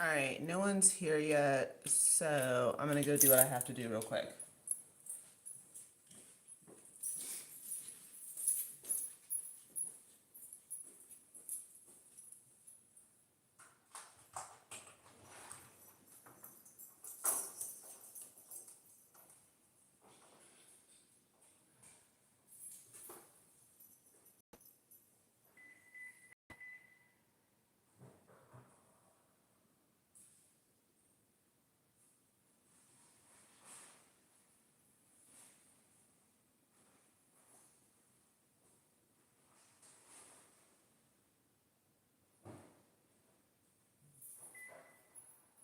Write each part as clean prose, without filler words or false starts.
All right, no one's here yet, so I'm gonna go do what I have to do real quick.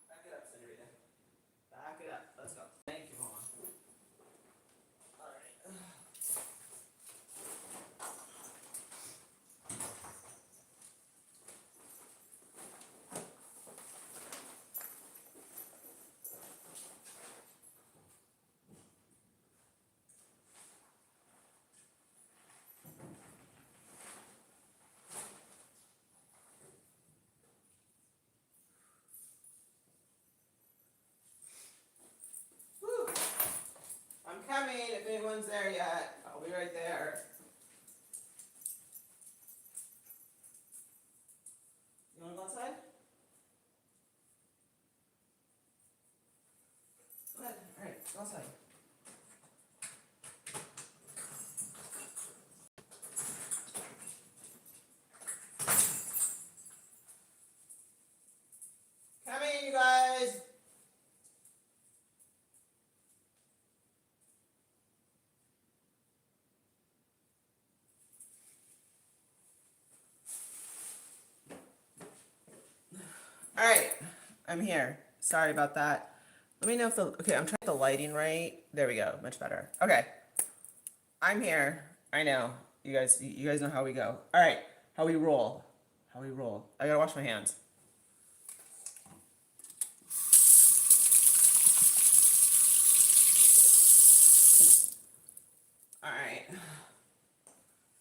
Back it up, Senorita. Back it up. Let's go. Thank you, Mama. All right. Whew. I'm coming if anyone's there yet. I'll be right there. You wanna go outside? Go ahead. All right, go outside. Coming, you guys. All right, I'm here. Sorry about that. Let me know if okay, I'm trying the lighting right. There we go, much better. Okay, I'm here. I know. You guys know how we go. All right, how we roll. How we roll. I gotta wash my hands. All right.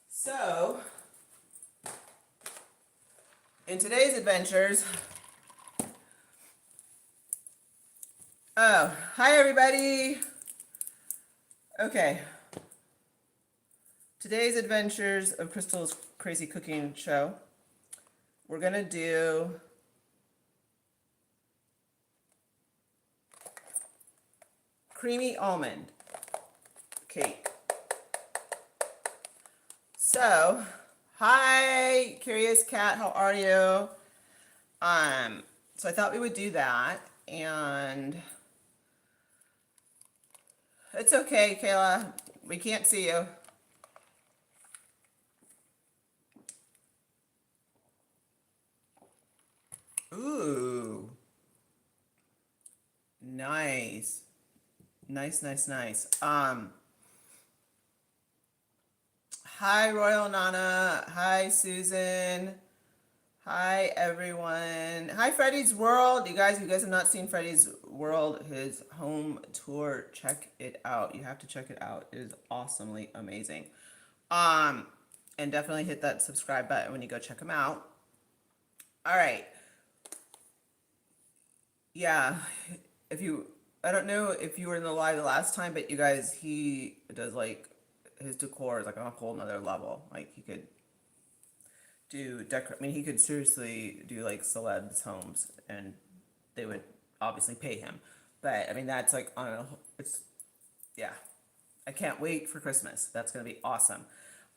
So, in today's adventures, oh, hi everybody. Okay. Today's adventures of Crystal's crazy cooking show. We're gonna do creamy almond cake. So, hi, Curious Cat, how are you? So I thought we would do that, and it's okay, Kayla. We can't see you. Ooh. Nice. Nice. Hi, Royal Nana. Hi, Susan. Hi, everyone. Hi, Freddy's World. You guys have not seen Freddy's World, his home tour, check it out. You have to check it out. It is awesomely amazing. And definitely hit that subscribe button when you go check him out. All right. Yeah, I don't know if you were in the live the last time, but you guys, he does like, his decor is like on a whole nother level. Like he could do decor. I mean, he could seriously do like celebs' homes, and they would obviously pay him. But I mean, that's like on a. It's yeah. I can't wait for Christmas. That's gonna be awesome.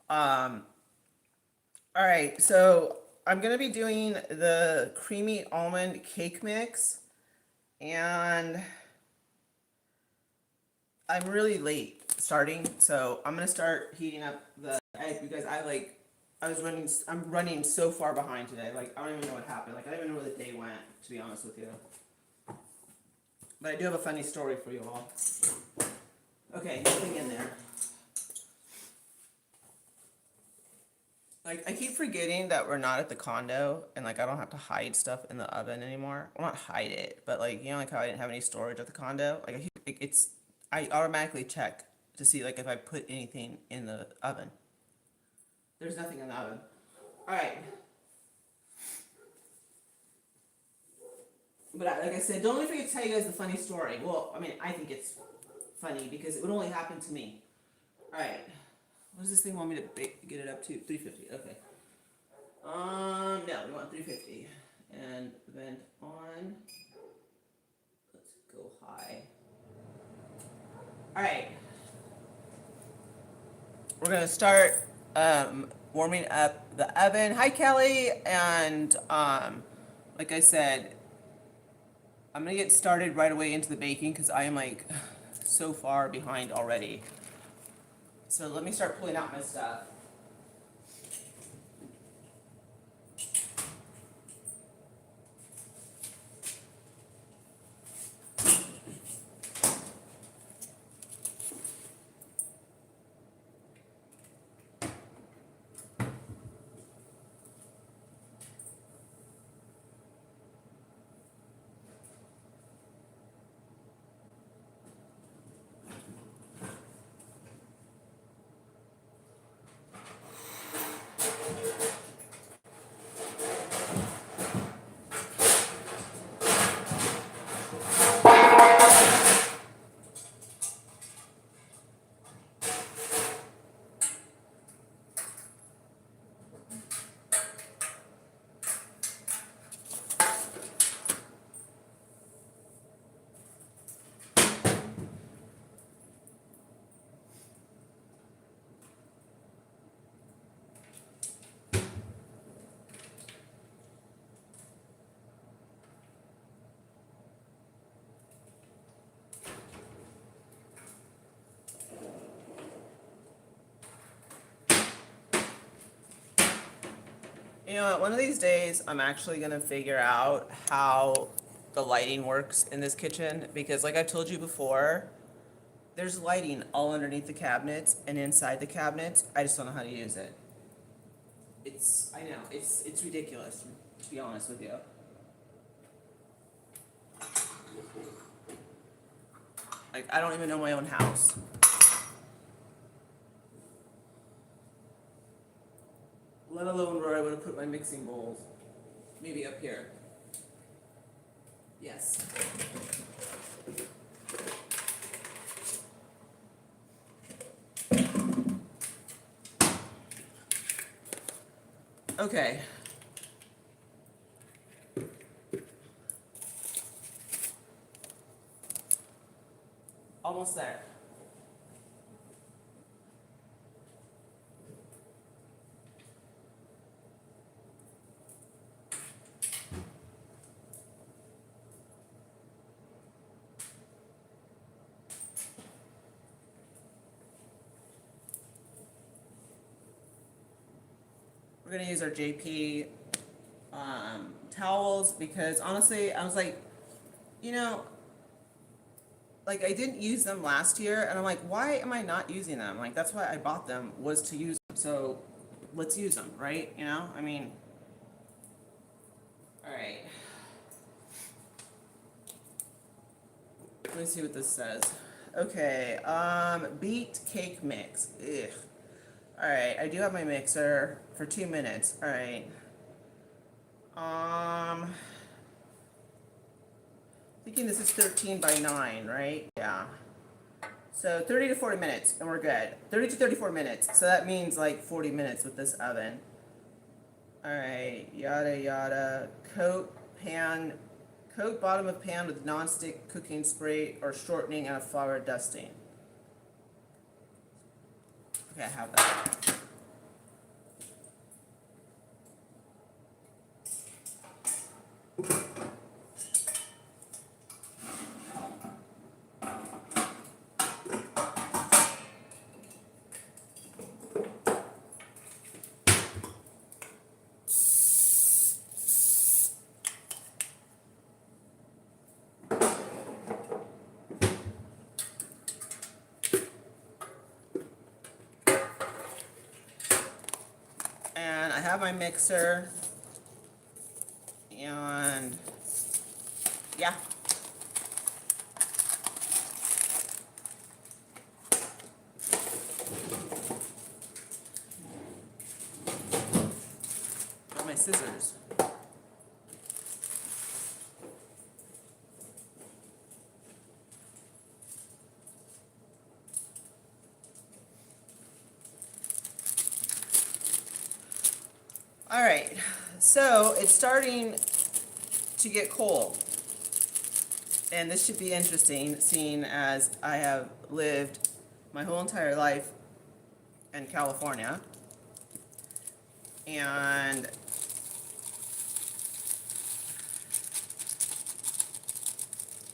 Um. All right, so I'm gonna be doing the creamy almond cake mix, and I'm really late starting, so I'm gonna start heating up the egg because I'm running so far behind today. Like, I don't even know what happened. Like, I don't even know where the day went, to be honest with you. But I do have a funny story for you all. Okay, nothing in there. Like, I keep forgetting that we're not at the condo, and like, I don't have to hide stuff in the oven anymore. Well, not hide it, but like, you know, like how I didn't have any storage at the condo. Like, I automatically check to see like if I put anything in the oven. There's nothing in the oven. All right. But like I said, don't let me forget to tell you guys the funny story. Well, I mean, I think it's funny because it would only happen to me. All right. What does this thing want me to get it up to? 350. Okay. No, we want 350. And vent on. Let's go high. All right. We're gonna start warming up the oven. Hi, Kelly. And like I said, I'm gonna get started right away into the baking because I am like so far behind already. So let me start pulling out my stuff. You know what, one of these days I'm actually gonna figure out how the lighting works in this kitchen because like I've told you before, there's lighting all underneath the cabinets and inside the cabinets. I just don't know how to use it. I know, it's ridiculous, to be honest with you. Like, I don't even know my own house. Let alone where I would have put my mixing bowls. Maybe up here. Yes. Okay. Almost there. We're gonna use our JP towels because honestly, I was like, you know, like I didn't use them last year, and I'm like, why am I not using them? Like that's why I bought them, was to use them. So let's use them, right? You know, I mean, all right. Let me see what this says. Okay, beet cake mix. Ugh. All right, I do have my mixer for 2 minutes. All right. Thinking this is 13 by 9, right? Yeah. So 30 to 40 minutes, and we're good. 30 to 34 minutes. So that means like 40 minutes with this oven. All right, yada yada. Coat bottom of pan with non-stick cooking spray or shortening and a flour dusting. Okay, I have that. And I have my mixer, and yeah. Got my scissors. All right, so it's starting to get cold. And this should be interesting, seeing as I have lived my whole entire life in California. And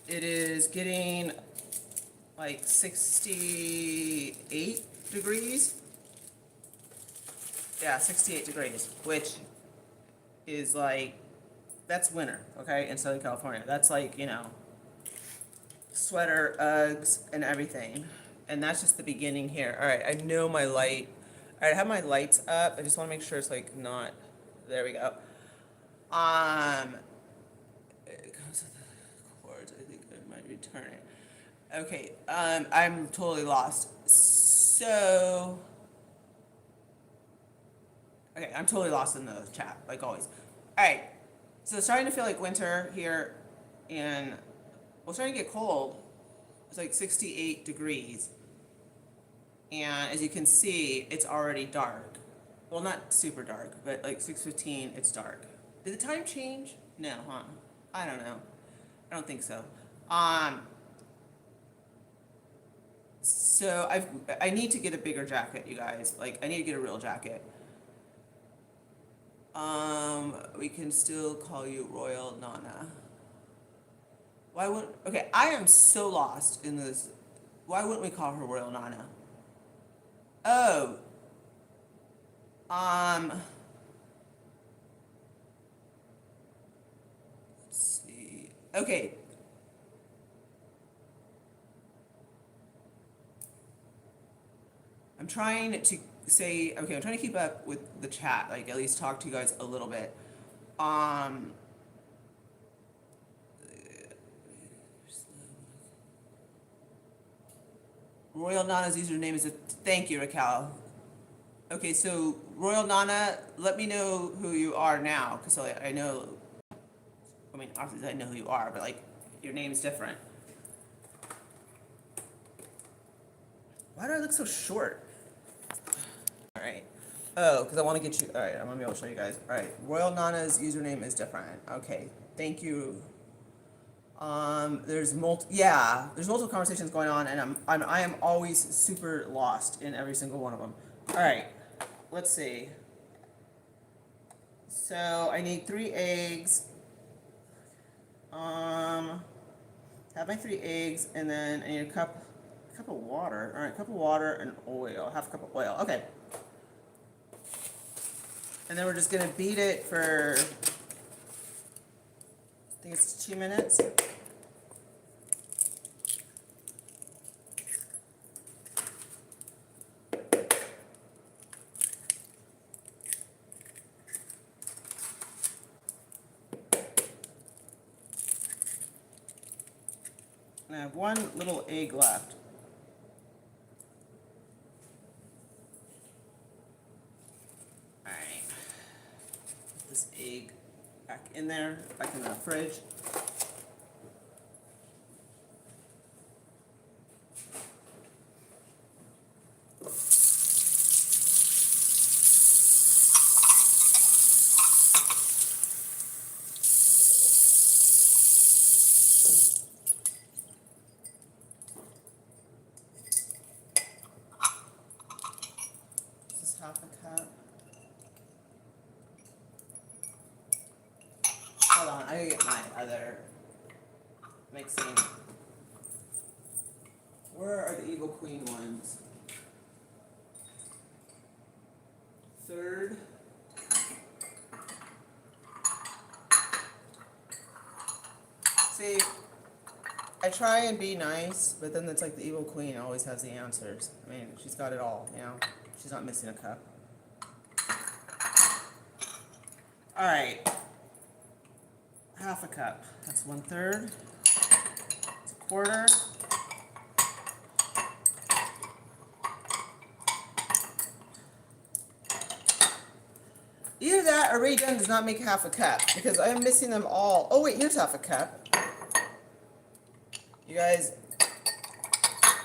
it is getting like 68 degrees. Yeah, 68 degrees, which is like, that's winter, okay, in Southern California. That's like, sweater, Uggs, and everything. And that's just the beginning here. All right, I know my light. All right, I have my lights up. I just want to make sure it's like not. There we go. It comes with the cords. I think I might return it. Okay. I'm totally lost. So. Okay, I'm totally lost in the chat, like always. All right. So it's starting to feel like winter here, and well, it's starting to get cold. It's like 68 degrees. And as you can see, it's already dark. Well, not super dark, but like 6:15, it's dark. Did the time change? No, huh? I don't know. I don't think so. Um, so I need to get a bigger jacket, you guys. Like, I need to get a real jacket. We can still call you Royal Nana. Why would, okay, I am so lost in this. Why wouldn't we call her Royal Nana? Oh, let's see. Okay. I'm trying to say, okay, I'm trying to keep up with the chat, like at least talk to you guys a little bit. Royal Nana's username is thank you, Raquel. Okay, so Royal Nana, let me know who you are now, because I know, I mean, obviously I know who you are, but like, your name's different. Why do I look so short? All right. Oh, because I want to get you. All right, I'm gonna be able to show you guys. All right, Royal Nana's username is different. Okay, thank you. There's multiple conversations going on, and I am always super lost in every single one of them. All right, let's see. So I need 3 eggs. Have my 3 eggs, and then I need a cup of water. All right, cup of water and oil. Half a cup of oil. Okay. And then we're just gonna beat it for, I think it's 2 minutes. And I have 1 little egg left. Alright. Put this egg back in there, back in the fridge. This is half a cup. Hold on, I gotta get my other mixing. Where are the Evil Queen ones? Third. See, I try and be nice, but then it's like the Evil Queen always has the answers. I mean, she's got it all, She's not missing a cup. All right. Half a cup. That's 1/3. It's a quarter. Either that or Ray Dunn does not make half a cup, because I am missing them all. Oh wait, here's half a cup. You guys,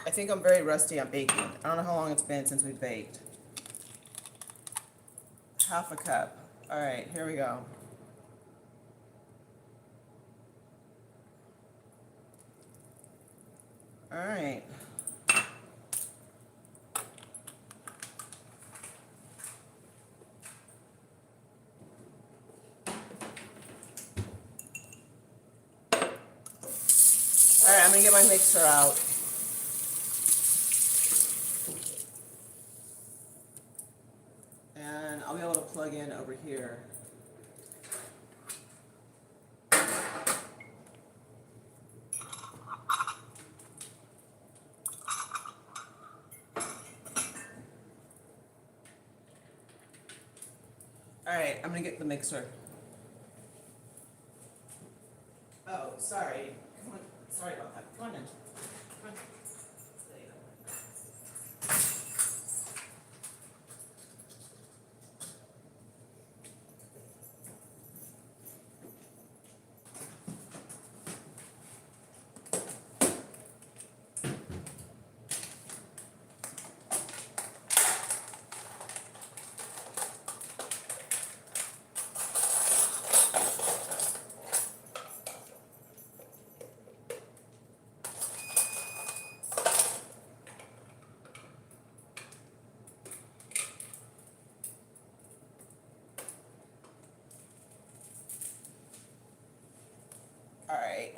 I think I'm very rusty on baking. I don't know how long it's been since we baked. Half a cup. All right, here we go. All right. All right, I'm gonna get my mixer out. And I'll be able to plug in over here. All right, I'm gonna get the mixer. Oh, sorry. Come on. Sorry about that. Come on in. Come on. There you go. All right.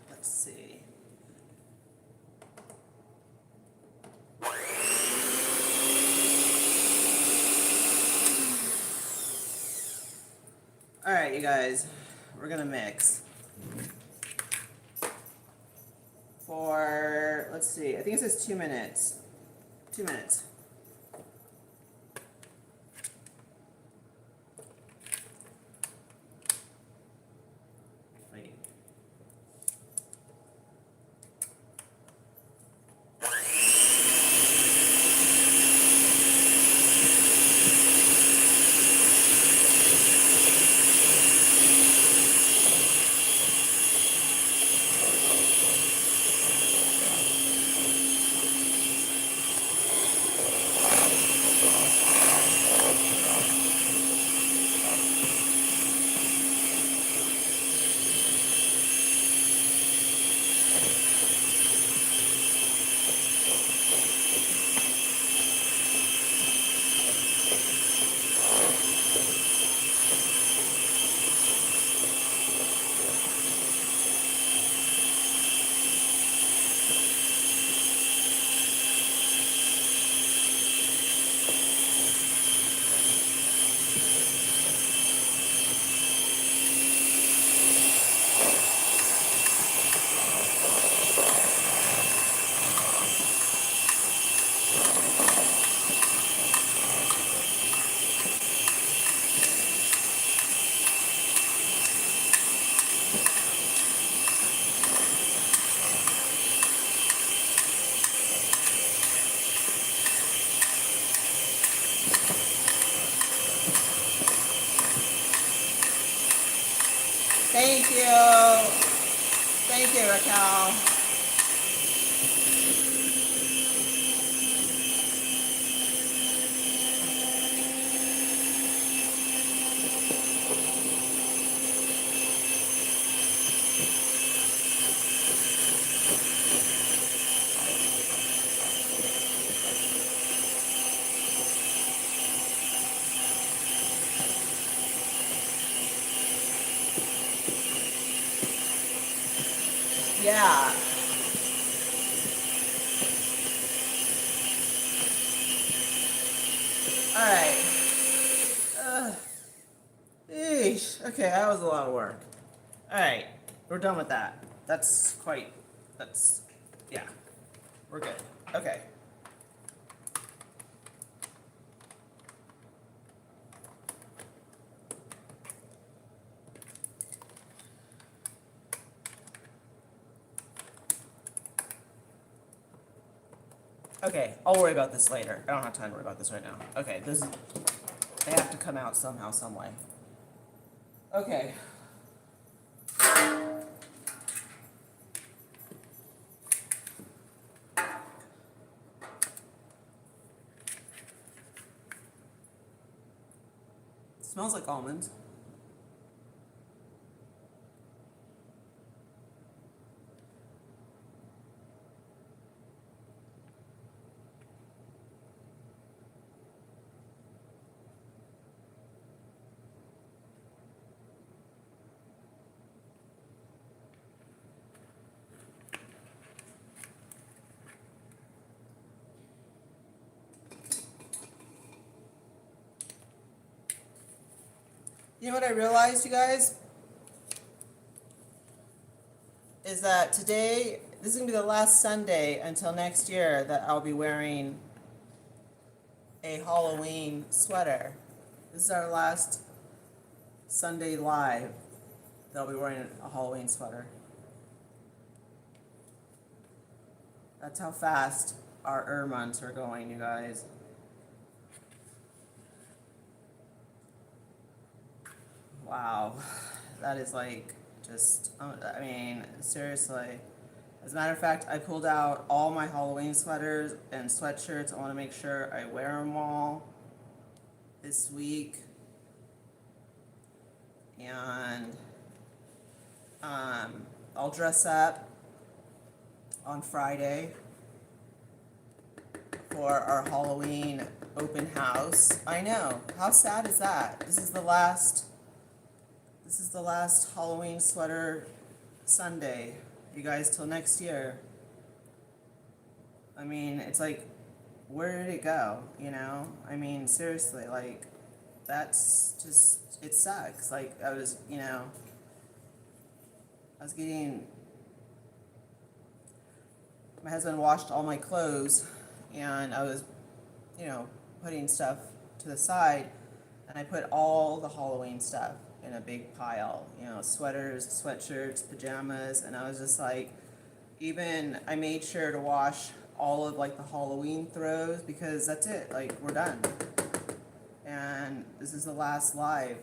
Let's see. All right, you guys. We're gonna mix for, let's see, I think it says 2 minutes. 2 minutes. Wait. Thank you. Thank you, Raquel. Yeah. All right. Eesh. Okay, that was a lot of work. All right, we're done with that. That's, yeah, we're good. Okay. Okay, I'll worry about this later. I don't have time to worry about this right now. Okay, they have to come out somehow, some way. Okay. Smells like almonds. You know what I realized, you guys? Is that today, this is going to be the last Sunday until next year that I'll be wearing a Halloween sweater. This is our last Sunday live that I'll be wearing a Halloween sweater. That's how fast our months are going, you guys. Wow. That is like just, I mean, seriously. As a matter of fact, I pulled out all my Halloween sweaters and sweatshirts. I want to make sure I wear them all this week. And I'll dress up on Friday for our Halloween open house. I know. How sad is that? This is the last Halloween sweater Sunday, you guys, till next year. I mean, it's like, where did it go, you know? I mean, seriously, like, that's just, it sucks. Like, I was getting, my husband washed all my clothes, and I was, putting stuff to the side, and I put all the Halloween stuff in a big pile, sweaters, sweatshirts, pajamas, and I was just like, I made sure to wash all of like the Halloween throws, because that's it, like, we're done. And this is the last live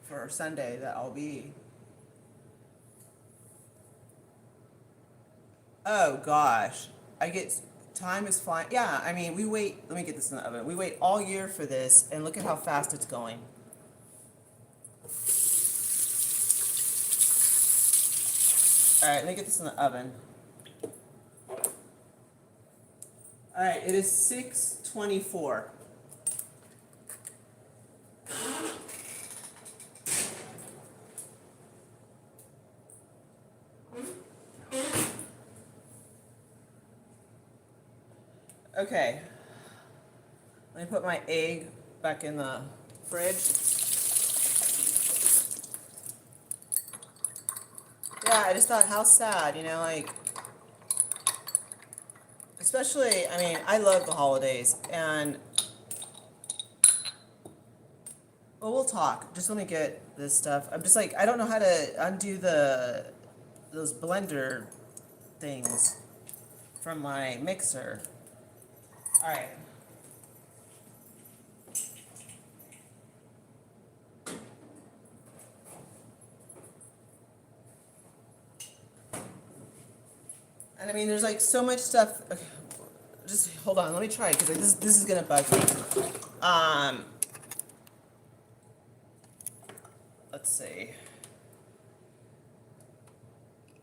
for Sunday that I'll be. Oh gosh, time is flying. Yeah, I mean, let me get this in the oven. We wait all year for this, and look at how fast it's going. Alright, let me get this in the oven. Alright, it is 6:24. Okay. Let me put my egg back in the fridge. Yeah, I just thought, how sad, like, especially, I mean, I love the holidays, and, well, we'll talk. Just let me get this stuff. I'm just like, I don't know how to undo those blender things from my mixer. All right. And I mean, there's like so much stuff. Okay, just hold on. Let me try, because this is gonna bug me. Let's see.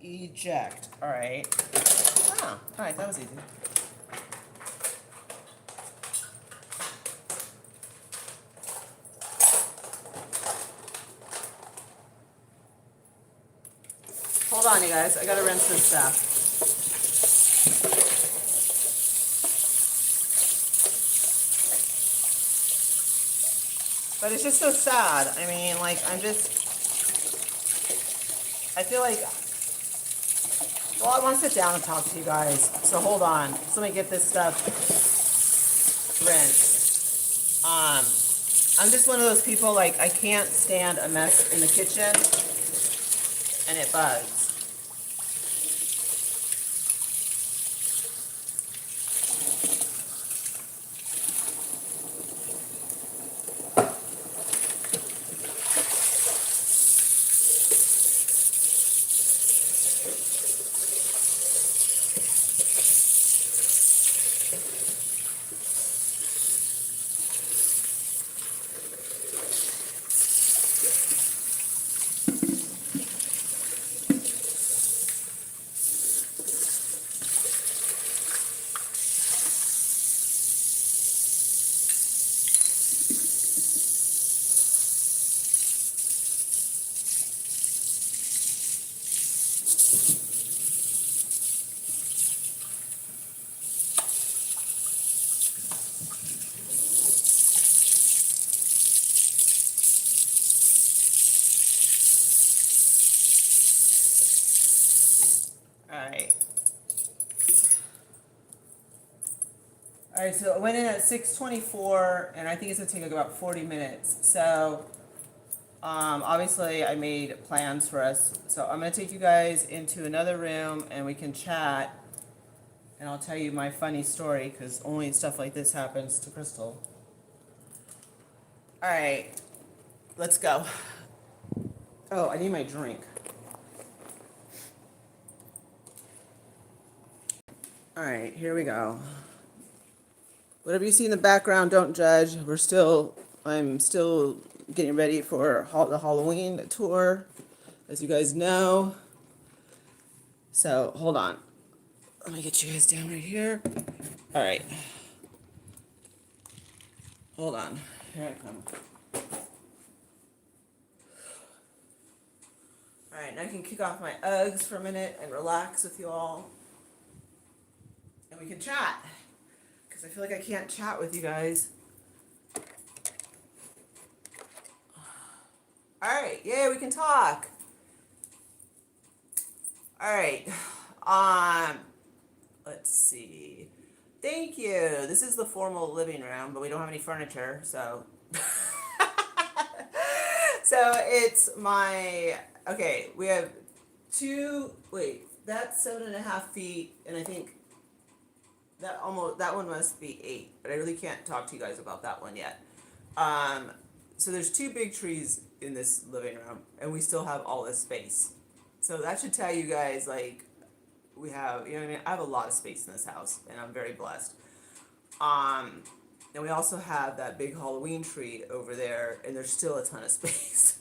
Eject. All right. Ah, all right. That was easy. Hold on, you guys. I gotta rinse this stuff. But it's just so sad. I mean, like, I feel like, well, I want to sit down and talk to you guys. So hold on. So let me get this stuff rinsed. I'm just one of those people, like, I can't stand a mess in the kitchen, and it bugs. Alright. Alright, so it went in at 6:24, and I think it's gonna take like about 40 minutes. So, obviously I made plans for us. So I'm gonna take you guys into another room and we can chat. And I'll tell you my funny story, because only stuff like this happens to Crystal. Alright, let's go. Oh, I need my drink. Alright, here we go. Whatever you see in the background, don't judge. I'm still getting ready for the Halloween tour, as you guys know. So, hold on. Let me get you guys down right here. Alright. Hold on. Here I come. Alright, now I can kick off my Uggs for a minute and relax with you all. And we can chat. Because I feel like I can't chat with you guys. Alright, yeah, we can talk. Alright. Let's see. Thank you. This is the formal living room, but we don't have any furniture, so. So it's my, okay, we have that's 7.5 feet, and I think that one must be 8, but I really can't talk to you guys about that one yet. So there's 2 big trees in this living room, and we still have all this space. So that should tell you guys, like, we have, you know what I mean? I have a lot of space in this house, and I'm very blessed. And we also have that big Halloween tree over there, and there's still a ton of space.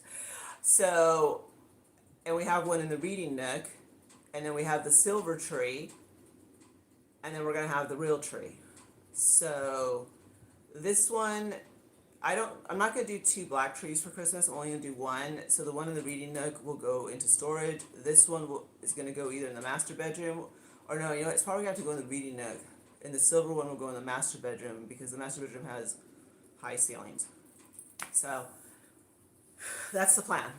So, and we have one in the reading nook, and then we have the silver tree, and then we're gonna have the real tree. So, this one, I'm not gonna do 2 black trees for Christmas. I'm only gonna do 1. So the one in the reading nook will go into storage. This one is gonna go either in the master bedroom, or no, you know, it's probably gonna have to go in the reading nook. And the silver one will go in the master bedroom, because the master bedroom has high ceilings. So that's the plan.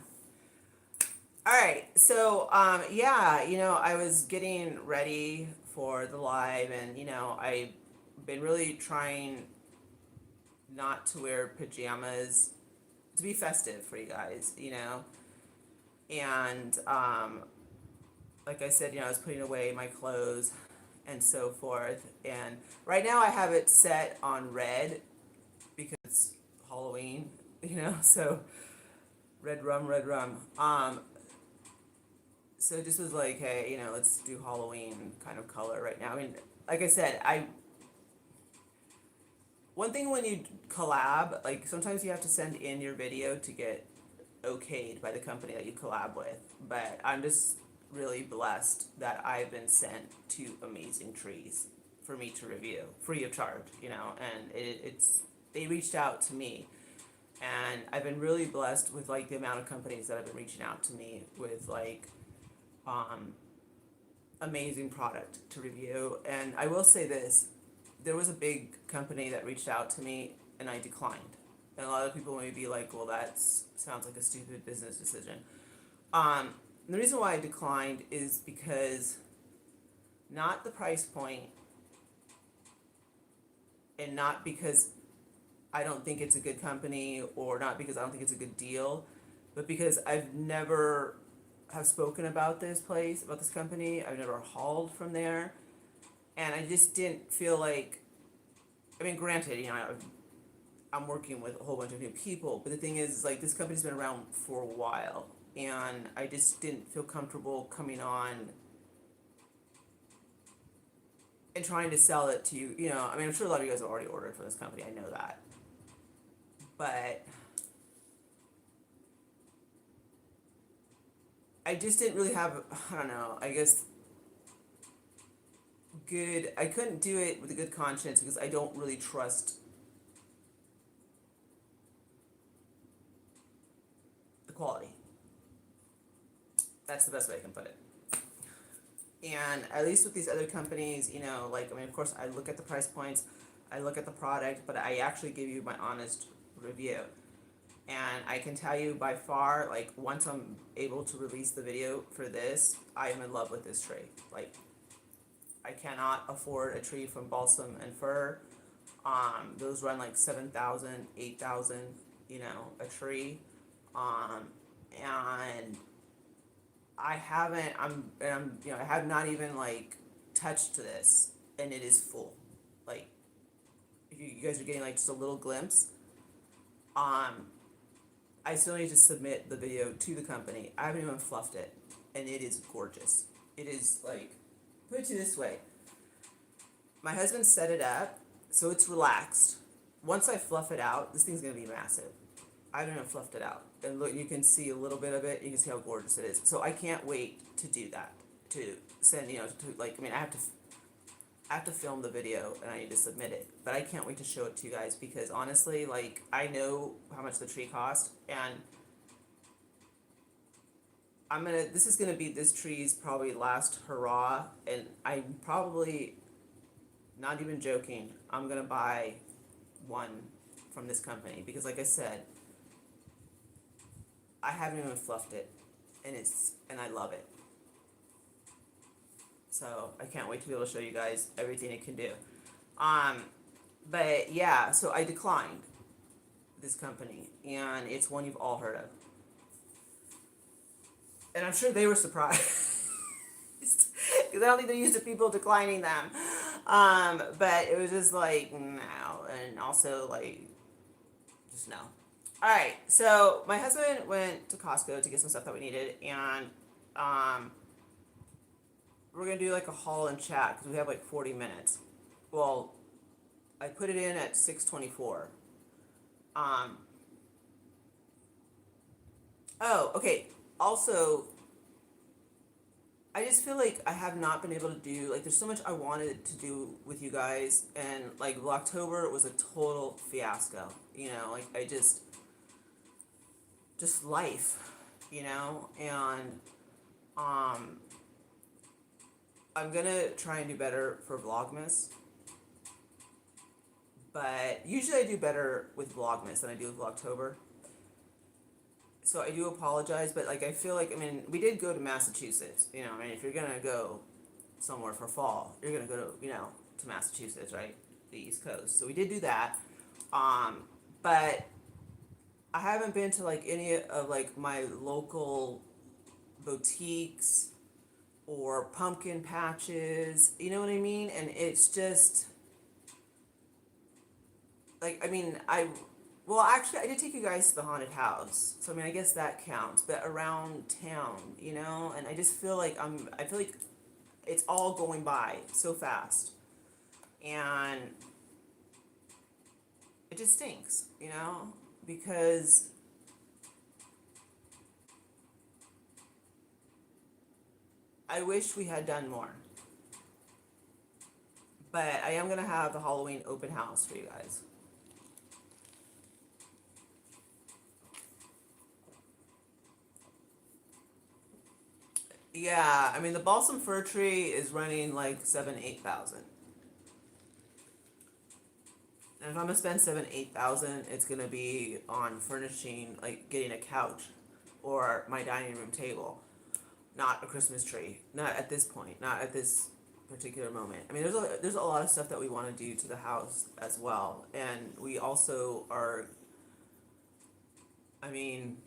Alright, so yeah, you know, I was getting ready for the live, and you know, I've been really trying not to wear pajamas, to be festive for you guys, you know. And like I said, you know, I was putting away my clothes and so forth. And right now I have it set on red because it's Halloween, you know, so red rum, red rum. So it just was like, hey, you know, let's do Halloween kind of color right now. I mean, like I said, one thing when you collab, like sometimes you have to send in your video to get okayed by the company that you collab with. But I'm just really blessed that I've been sent 2 amazing trees for me to review, free of charge, you know, and they reached out to me. And I've been really blessed with like the amount of companies that have been reaching out to me with like amazing product to review. And I will say this, there was a big company that reached out to me and I declined. And a lot of people may be like, well, that sounds like a stupid business decision. The reason why I declined is because not the price point, and not because I don't think it's a good company, or not because I don't think it's a good deal, but because I've never have spoken about this company. I've never hauled from there, and I just didn't feel like, I mean, granted, you know, I'm working with a whole bunch of new people, but the thing is like, this company's been around for a while, and I just didn't feel comfortable coming on and trying to sell it to you. You know, I mean, I'm sure a lot of you guys have already ordered from this company, I know that. But I just didn't really have, I don't know, I guess, I couldn't do it with a good conscience because I don't really trust the quality. That's the best way I can put it. And at least with these other companies, you know, like, I mean, of course, I look at the price points, I look at the product, but I actually give you my honest review. And I can tell you by far, like, once I'm able to release the video for this, I am in love with this tree. Like, I cannot afford a tree from Balsam and Fir. Those run like 7,000, 8,000, you know, a tree. And I haven't, you know, I have not even like touched this, and it is full. Like, if you guys are getting like just a little glimpse, um, I still need to submit the video to the company. I haven't even fluffed it, and it is gorgeous. It is like, put it to you this way. My husband set it up so it's relaxed. Once I fluff it out, this thing's gonna be massive. I haven't even fluffed it out. And look, you can see a little bit of it. You can see how gorgeous it is. So I can't wait to do that. To send, you know, to like, I mean, I have to film the video and I need to submit it. But I can't wait to show it to you guys because honestly, like, I know how much the tree cost, and this is gonna be this tree's probably last hurrah, and I'm probably not even joking. I'm gonna buy one from this company because, like I said, I haven't even fluffed it, and I love it. So I can't wait to be able to show you guys everything it can do. But yeah, so I declined this company, and it's one you've all heard of, and I'm sure they were surprised because I don't think they're used to people declining them. But it was just like no, and also like just no. All right, so my husband went to Costco to get some stuff that we needed, and we're gonna do like a haul and chat because we have like 40 minutes. Well, I put it in at 6:24. Oh, okay. Also, I just feel like I have not been able to do, like, there's so much I wanted to do with you guys, and like October was a total fiasco. You know, like I just life, you know, and I'm gonna try and do better for Vlogmas, but usually I do better with Vlogmas than I do with Vlogtober. So I do apologize, but like I feel like, I mean, we did go to Massachusetts, you know. I mean, if you're gonna go somewhere for fall, you're gonna go to, you know, to Massachusetts, right, the East Coast. So we did do that, but I haven't been to like any of like my local boutiques or pumpkin patches, you know what I mean? And it's just like, I mean, well, actually, I did take you guys to the haunted house, so I mean, I guess that counts. But around town, you know, and I just feel like I feel like it's all going by so fast, and it just stinks, you know, because I wish we had done more. But I am gonna have the Halloween open house for you guys. Yeah, I mean the balsam fir tree is running like 7,000, 8,000. And if I'm gonna spend 7,000, 8,000, it's gonna be on furnishing, like getting a couch or my dining room table, not a Christmas tree. Not at this point. Not at this particular moment. I mean, there's a lot of stuff that we want to do to the house as well, and we also are. I mean,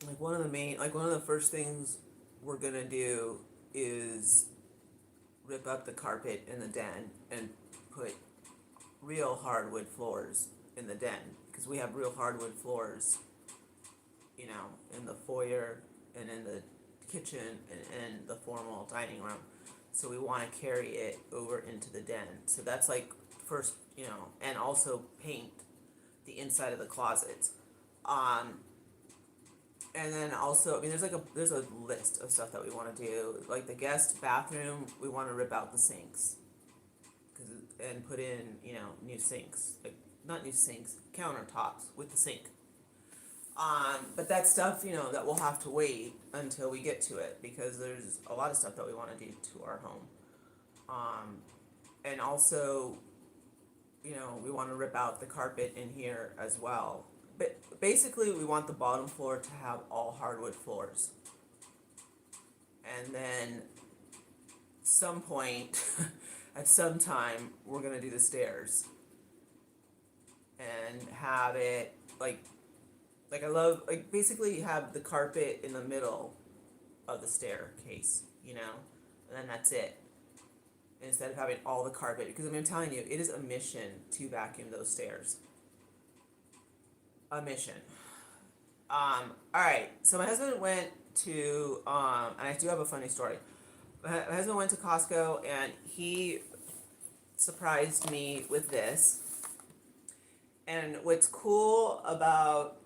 like one of the first things we're gonna do is rip up the carpet in the den and put real hardwood floors in the den, because we have real hardwood floors, you know, in the foyer and in the kitchen and in the formal dining room. So we want to carry it over into the den. So that's like first, you know, and also paint the inside of the closets. Um, and then also, I mean, there's a list of stuff that we want to do. Like the guest bathroom, we want to rip out the sinks, and put in, you know, new sinks, like not new sinks, countertops with the sink. But that stuff, you know, that we'll have to wait until we get to it, because there's a lot of stuff that we want to do to our home. And also, you know, we want to rip out the carpet in here as well, but basically we want the bottom floor to have all hardwood floors. And then some point, at some time, we're gonna do the stairs and have it like I love, like, basically have the carpet in the middle of the staircase, you know, and then that's it. Instead of having all the carpet, because I mean, I'm telling you, it is a mission to vacuum those stairs. A mission. All right. So my husband went to, and I do have a funny story. My husband went to Costco and he surprised me with this. And what's cool about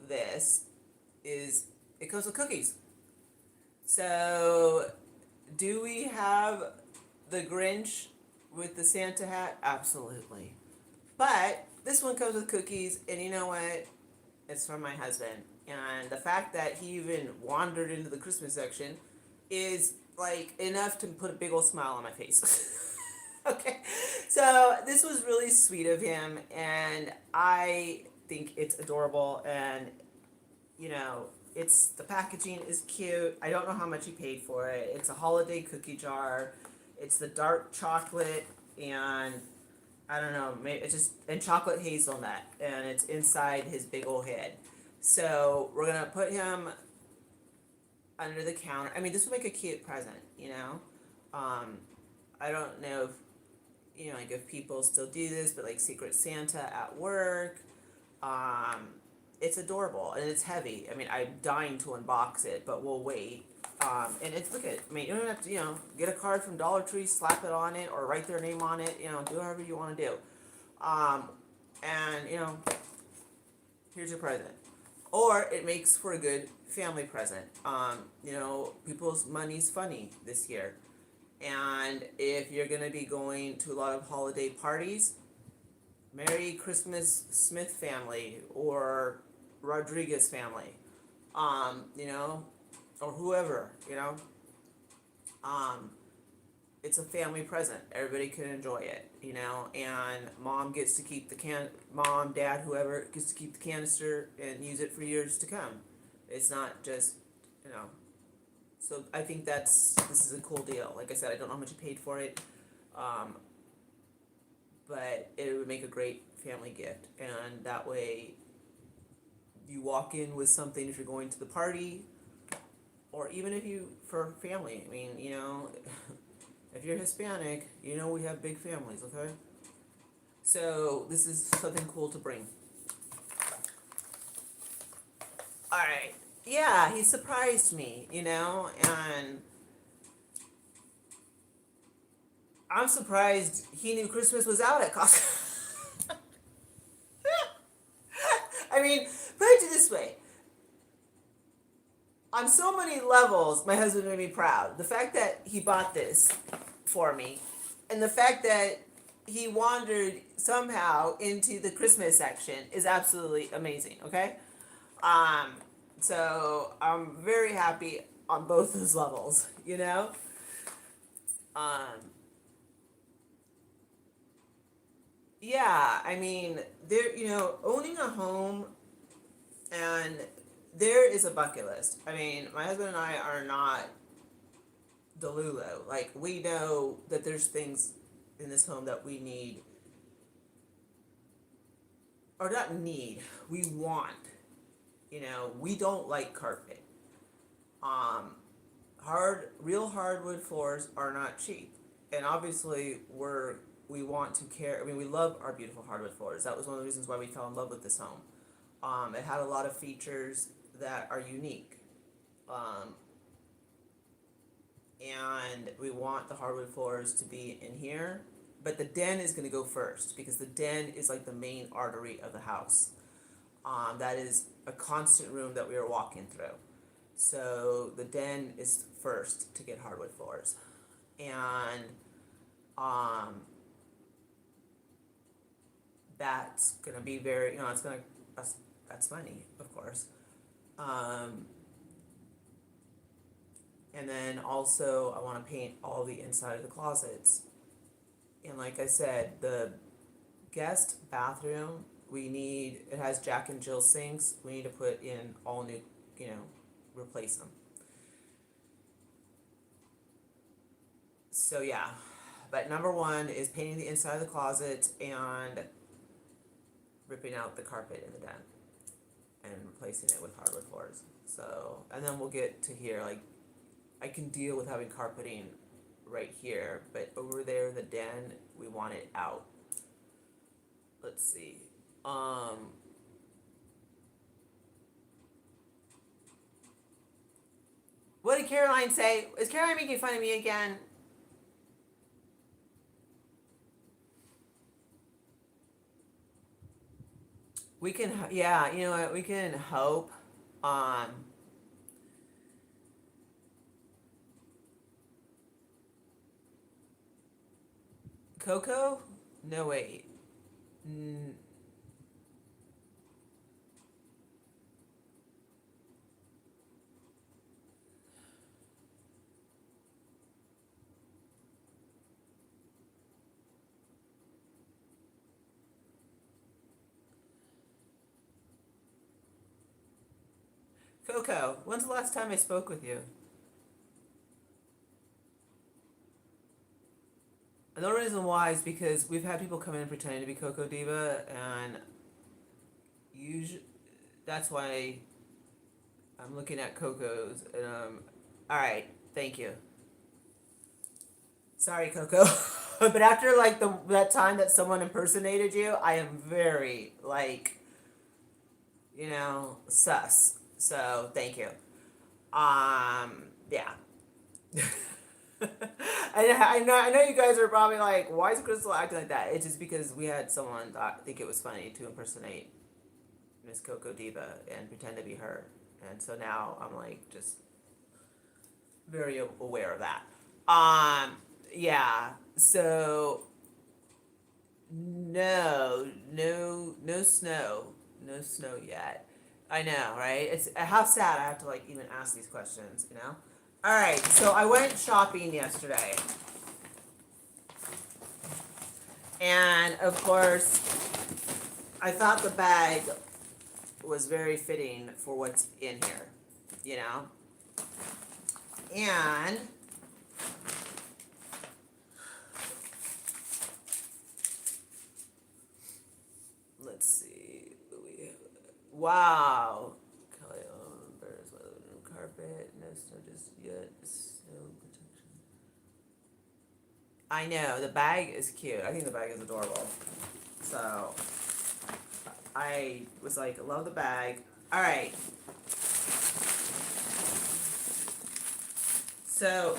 this is it comes with cookies. So, do we have the Grinch with the Santa hat? Absolutely. But this one comes with cookies, and you know what? It's from my husband. And the fact that he even wandered into the Christmas section is like enough to put a big old smile on my face. Okay. So this was really sweet of him, and I think it's adorable. And you know, it's the packaging is cute. I don't know how much he paid for it. It's a holiday cookie jar. It's the dark chocolate, and I don't know, maybe it's just, and chocolate hazelnut, and it's inside his big old head. So we're gonna put him under the counter. I mean, this would make a cute present, you know. I don't know if like if people still do this, but like Secret Santa at work. It's adorable and it's heavy. I mean, I'm dying to unbox it, but we'll wait. And it's, look at, I mean, you don't have to, get a card from Dollar Tree, slap it on it, or write their name on it, do whatever you want to do. And, here's your present. Or it makes for a good family present. People's money's funny this year. And if you're going to be going to a lot of holiday parties, Merry Christmas Smith family or Rodriguez family, or whoever, it's a family present. Everybody can enjoy it, and mom gets to keep mom, dad, whoever gets to keep the canister and use it for years to come. It's not just, so I think this is a cool deal. Like I said, I don't know how much you paid for it, but it would make a great family gift. And that way you walk in with something if you're going to the party, or even for family. I mean, if you're Hispanic, we have big families, okay? So this is something cool to bring. All right. Yeah, he surprised me, and I'm surprised he knew Christmas was out at Costco. I mean, put it this way. On so many levels, my husband made me proud. The fact that he bought this for me, and the fact that he wandered somehow into the Christmas section is absolutely amazing, okay? So I'm very happy on both those levels, Yeah, I mean, owning a home, and there is a bucket list. I mean, my husband and I are not Delulu. Like, we know that there's things in this home that we need, or not need, we want. We don't like carpet. Real hardwood floors are not cheap. And obviously, we want to care. I mean, we love our beautiful hardwood floors. That was one of the reasons why we fell in love with this home. It had a lot of features that are unique. And we want the hardwood floors to be in here. But the den is going to go first, because the den is like the main artery of the house. That is a constant room that we are walking through. So the den is first to get hardwood floors. And that's gonna be very, that's money, of course. And then also I want to paint all the inside of the closets. And like I said, the guest bathroom it has Jack and Jill sinks. We need to put in all new, replace them. So yeah, but number one is painting the inside of the closet and ripping out the carpet in the den and replacing it with hardwood floors. So, and then we'll get to here, like, I can deal with having carpeting right here, but over there in the den, we want it out. Let's see. What did Caroline say? Is Caroline making fun of me again? We can, yeah, you know what? We can hope. Um, Coco? No, wait. Mm, Coco, when's the last time I spoke with you? And the reason why is because we've had people come in pretending to be Coco Diva, and usually that's why I'm looking at Coco's. And all right, thank you. Sorry, Coco, but after like that time that someone impersonated you, I am very like, sus. So thank you. Yeah. I know you guys are probably like, why is Crystal acting like that? It's just because we had someone think it was funny to impersonate Miss Coco Diva and pretend to be her, and so now I'm like just very aware of that. Yeah. So no snow, no snow yet. I know, right? It's how sad I have to like even ask these questions, you know? All right, so I went shopping yesterday. And of course, I thought the bag was very fitting for what's in here, you know? And let's see. Wow. Kelly, bears my living room carpet. No snow just yet. Snow protection. I know, the bag is cute. I think the bag is adorable. So I was like, love the bag. All right. So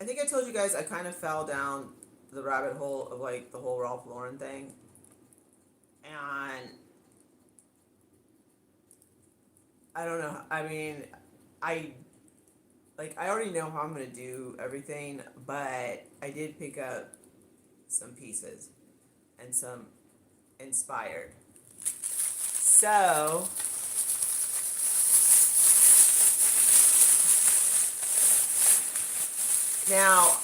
I think I told you guys I kind of fell down the rabbit hole of like the whole Ralph Lauren thing. And I don't know. I mean, I I already know how I'm gonna do everything, but I did pick up some pieces and some inspired. So now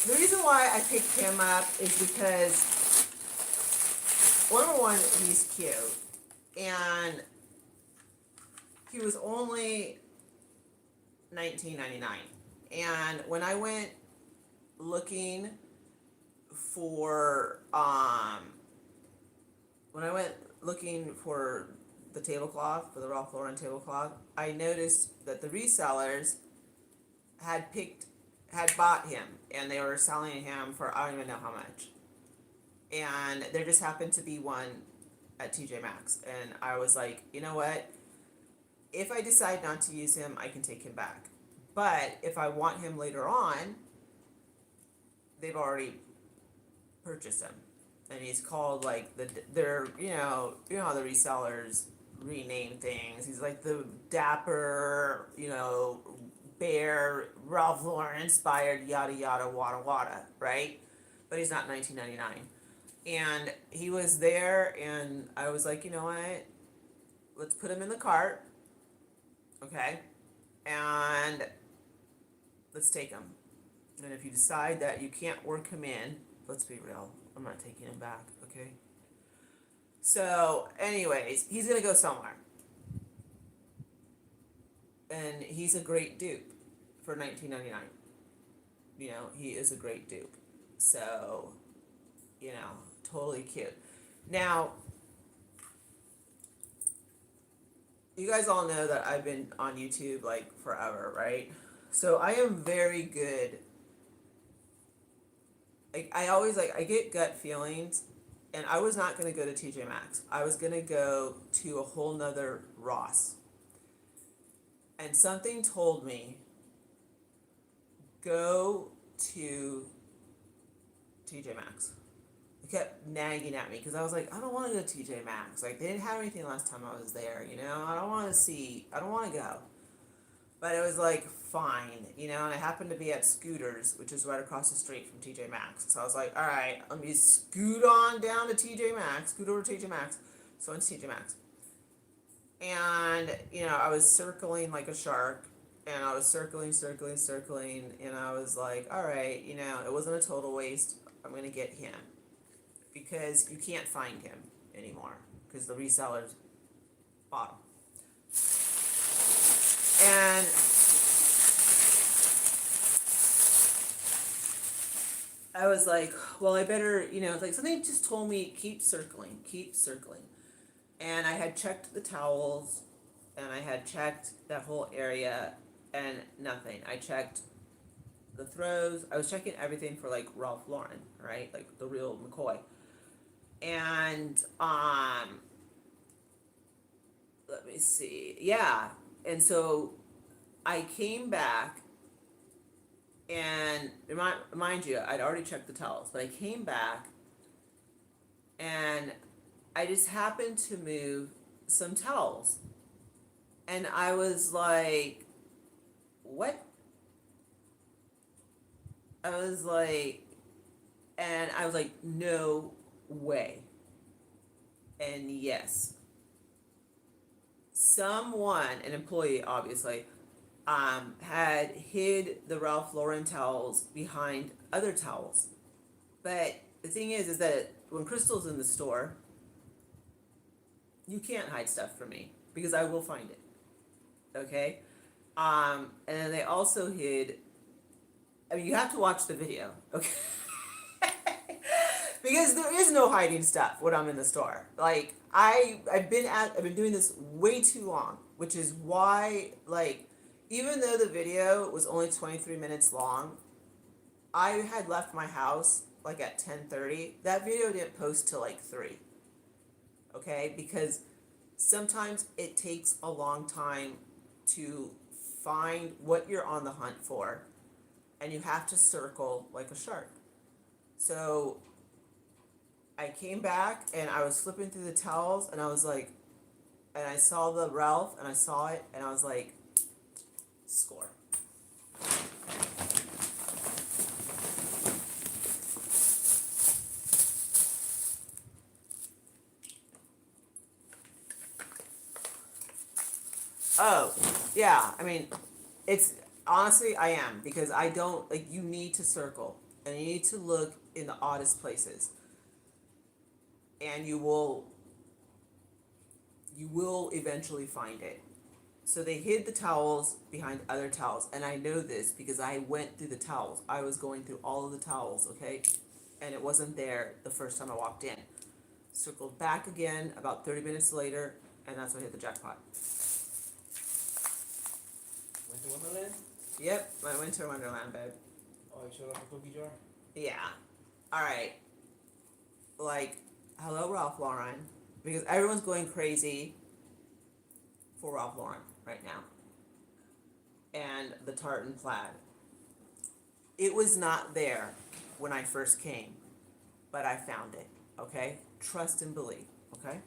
the reason why I picked him up is because number one, he's cute, and he was only $19.99. And when I went looking for when I went looking for the tablecloth, for the Ralph Lauren tablecloth, I noticed that the resellers had bought him, and they were selling him for I don't even know how much. And there just happened to be one at TJ Maxx, and I was like, you know what? If I decide not to use him, I can take him back. But if I want him later on, they've already purchased him, and he's called like they're how the resellers rename things. He's like the dapper bear Ralph Lauren inspired yada yada wada wada, right? But he's not $19.99, and he was there, and I was like, you know what? Let's put him in the cart, okay, and let's take him. And if you decide that you can't work him in, let's be real, I'm not taking him back, okay? So, anyways, he's gonna go somewhere. And he's a great dupe for $19.99. You know, he is a great dupe. So, you know, totally cute. Now, you guys all know that I've been on YouTube like forever, right? So I am very good. I always I get gut feelings, and I was not going to go to TJ Maxx. I was going to go to a whole nother Ross. And something told me, go to TJ Maxx. It kept nagging at me because I was like, I don't want to go to TJ Maxx. Like, they didn't have anything last time I was there, you know? I don't want to go. But it was like, fine, you know? And I happened to be at Scooters, which is right across the street from TJ Maxx. So I was like, all right, let me scoot on down to TJ Maxx, scoot over to TJ Maxx. So I went to TJ Maxx. And, you know, I was circling like a shark. And I was circling. And I was like, all right, you know, it wasn't a total waste. I'm going to get him. Because you can't find him anymore. Because the resellers bought him. And I was like, well, I better, you know, like something just told me, keep circling. And I had checked the towels, and I had checked that whole area, and nothing. I checked the throws. I was checking everything for like Ralph Lauren, right? Like the real McCoy. And let me see. Yeah. And so I came back, and mind you, I'd already checked the towels, but I came back, and I just happened to move some towels. And I was like, what? I was like, no way. And yes, someone, an employee obviously, had hid the Ralph Lauren towels behind other towels. But the thing is that when Crystal's in the store, you can't hide stuff from me because I will find it. Okay? And then they also hid, I mean, you have to watch the video, okay? Because there is no hiding stuff when I'm in the store. Like, I've been doing this way too long, which is why, like, even though the video was only 23 minutes long, I had left my house like at 10:30. That video didn't post till like 3. Okay? Because sometimes it takes a long time to find what you're on the hunt for, and you have to circle like a shark. So I came back, and I was flipping through the towels, and I was like, and I saw the Ralph, and I saw it, and I was like, score. Oh, yeah, I mean, it's, honestly, I am, because I don't, like, you need to circle, and you need to look in the oddest places, and you will eventually find it. So they hid the towels behind other towels, and I know this because I went through the towels. I was going through all of the towels, okay? And it wasn't there the first time I walked in. Circled back again about 30 minutes later, and that's when I hit the jackpot. Winter Wonderland? Yep, my Winter Wonderland, babe. Oh, you showed off a cookie jar? Yeah. Alright. Like, hello, Ralph Lauren. Because everyone's going crazy for Ralph Lauren right now. And the tartan plaid. It was not there when I first came, but I found it, okay? Trust and believe, okay?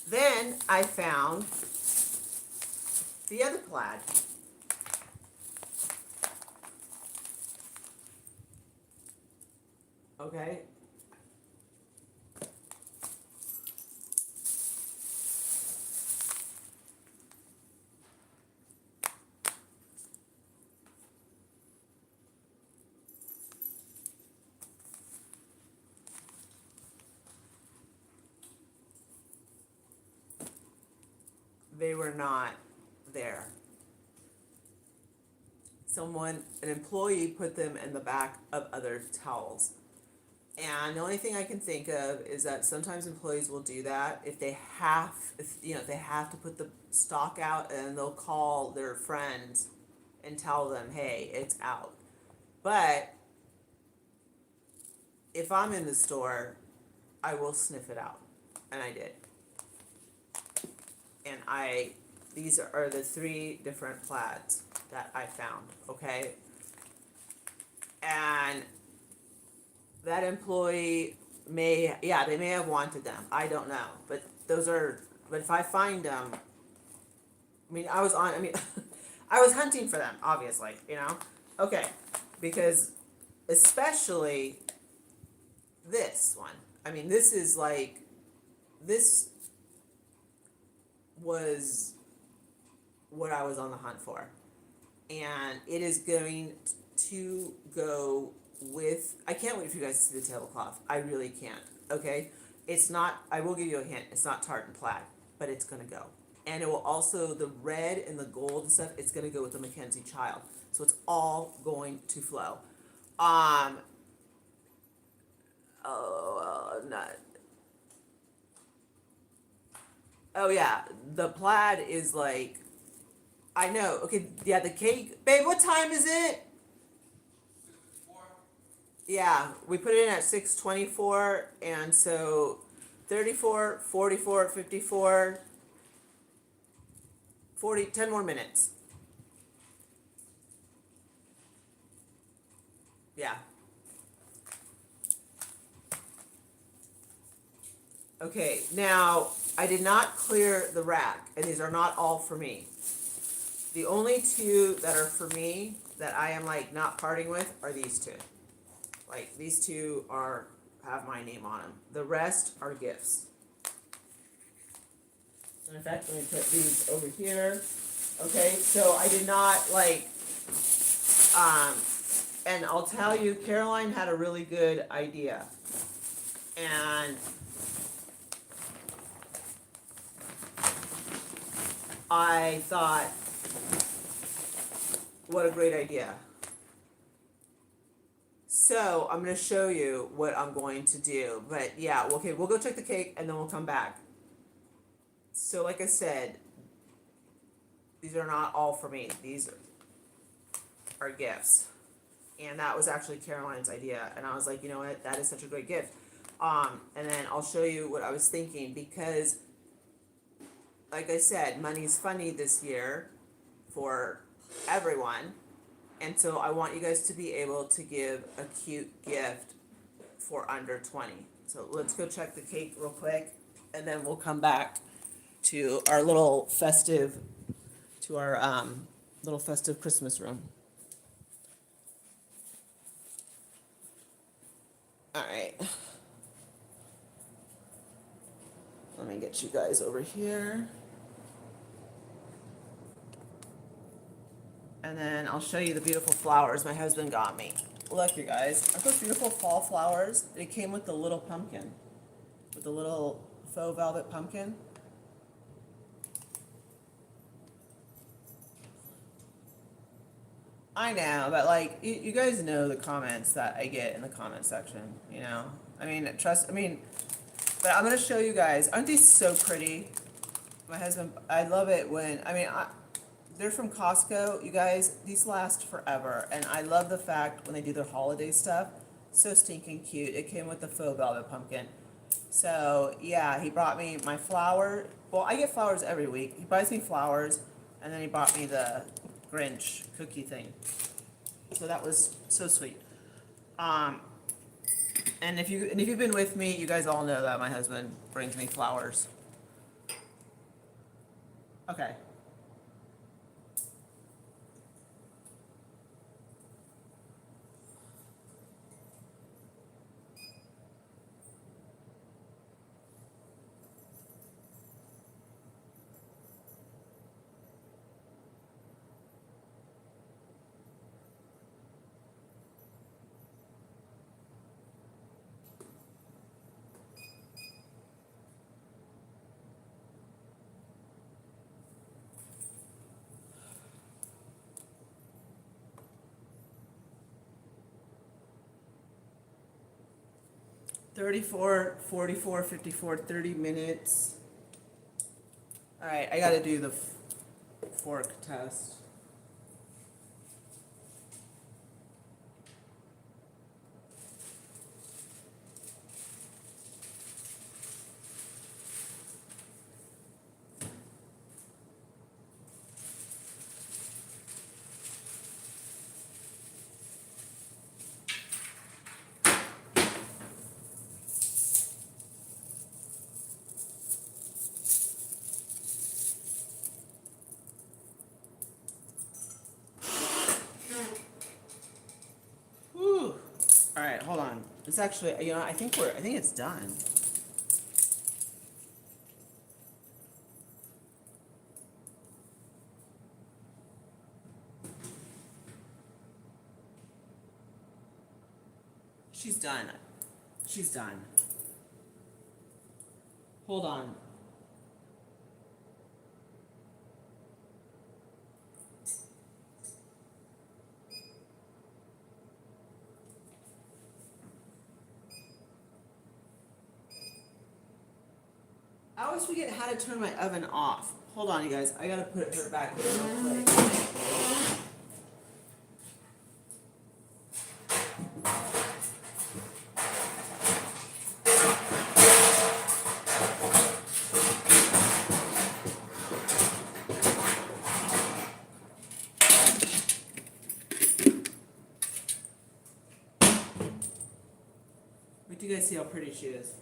Then I found the other plaid. Okay? they were not there. An employee put them in the back of other towels. And the only thing I can think of is that sometimes employees will do that if they have, if they have to put the stock out, and they'll call their friends and tell them, hey, it's out. But if I'm in the store, I will sniff it out. And I did. And these are the 3 different plaids that I found, okay? And that employee they may have wanted them. I don't know. But if I find them, I was hunting for them, obviously, Okay, because especially this one. This was what I was on the hunt for. And it is going to go with, I can't wait for you guys to see the tablecloth. I really can't, okay? It's not, I will give you a hint, it's not tartan plaid, but it's gonna go. And it will also, the red and the gold and stuff, it's gonna go with the Mackenzie Child. So it's all going to flow. Oh yeah, the plaid is like, I know, okay, yeah, the cake, babe, what time is it? Yeah, we put it in at 6:24, and so 34, 44, 54, 40, 10 more minutes. Yeah. Okay, now, I did not clear the rack, and these are not all for me. The only 2 that are for me, that I am like not parting with, are these 2. Like, these 2 have my name on them. The rest are gifts. And in fact, let me put these over here. Okay, so I did not and I'll tell you, Caroline had a really good idea. And I thought, what a great idea. So I'm going to show you what I'm going to do. But yeah, okay, we'll go check the cake and then we'll come back. So like I said, these are not all for me. These are gifts. And that was actually Caroline's idea. And I was like, you know what, that is such a great gift. And then I'll show you what I was thinking, because like I said, money's funny this year for everyone. And so I want you guys to be able to give a cute gift for under 20. So let's go check the cake real quick, and then we'll come back to our little festive, Christmas room. All right. Let me get you guys over here. And then I'll show you the beautiful flowers my husband got me. Look, you guys, aren't those beautiful fall flowers? It came with the little pumpkin, with the little faux velvet pumpkin. I know, but like, you guys know the comments that I get in the comment section, but I'm gonna show you guys. Aren't these so pretty? My husband, I love it when, they're from Costco, you guys. These last forever, and I love the fact when they do their holiday stuff. So stinking cute. It came with the faux velvet pumpkin. So yeah, he brought me my flower. Well, I get flowers every week. He buys me flowers, and then he bought me the Grinch cookie thing. So that was so sweet. And if you've been with me, you guys all know that my husband brings me flowers. Okay. 34, 44, 54, 30 minutes. Alright, I gotta do the fork test. Whew. Alright, hold on. It's actually, I think it's done. She's done. She's done. Hold on. I always forget how to turn my oven off. Hold on, you guys. I gotta put her back in real quick. Wait till you guys see how pretty she is.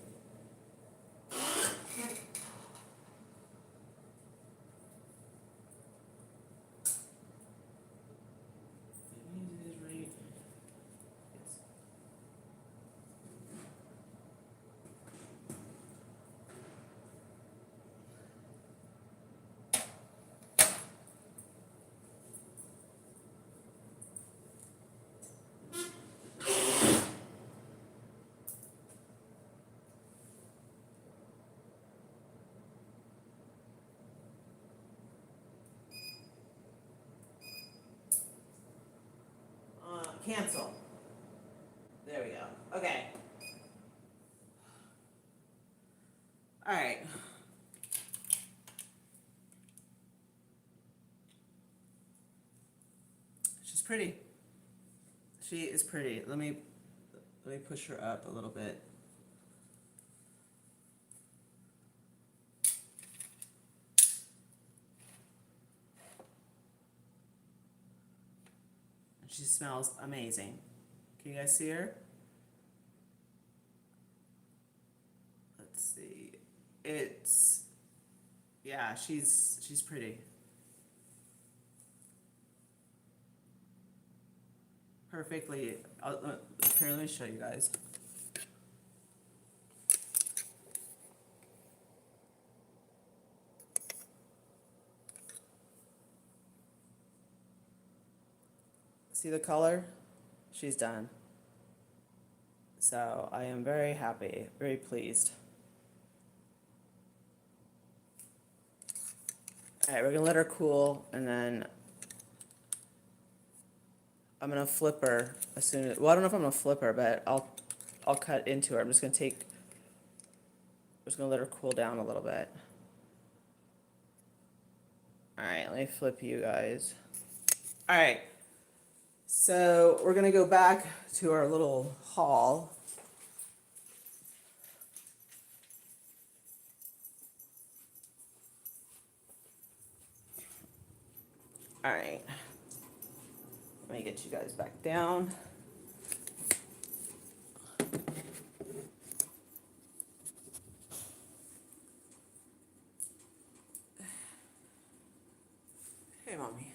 Cancel. There we go. Okay. Alright. She's pretty. She is pretty. Let me push her up a little bit. She smells amazing. Can you guys see her? Let's see. Yeah, she's pretty. Perfectly. Here, let me show you guys. See the color? She's done. So I am very happy, very pleased. Alright, we're gonna let her cool, and then I'm gonna flip her as soon as, well, I don't know if I'm gonna flip her, but I'll cut into her. I'm just gonna let her cool down a little bit. Alright, let me flip you guys. Alright. So we're gonna go back to our little haul. All right, let me get you guys back down. Hey, mommy.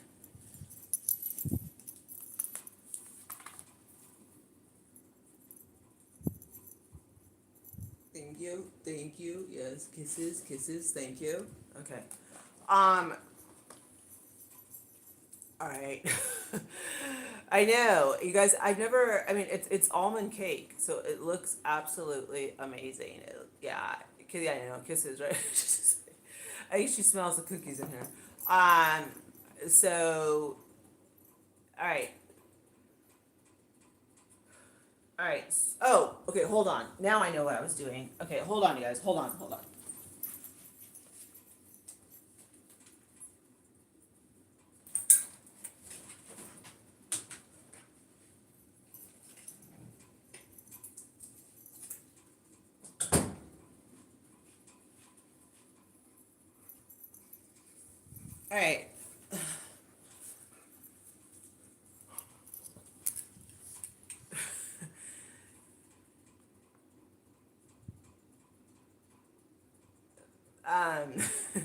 Thank you, thank you. Yes, kisses, kisses. Thank you. Okay. All right. I know, you guys. I mean, it's almond cake, so it looks absolutely amazing. Yeah, yeah, I know, kisses, right? I think she smells the cookies in here. So, all right. All right. Oh, okay. Hold on. Now I know what I was doing. Okay, hold on, you guys. Hold on. Hold on. All right.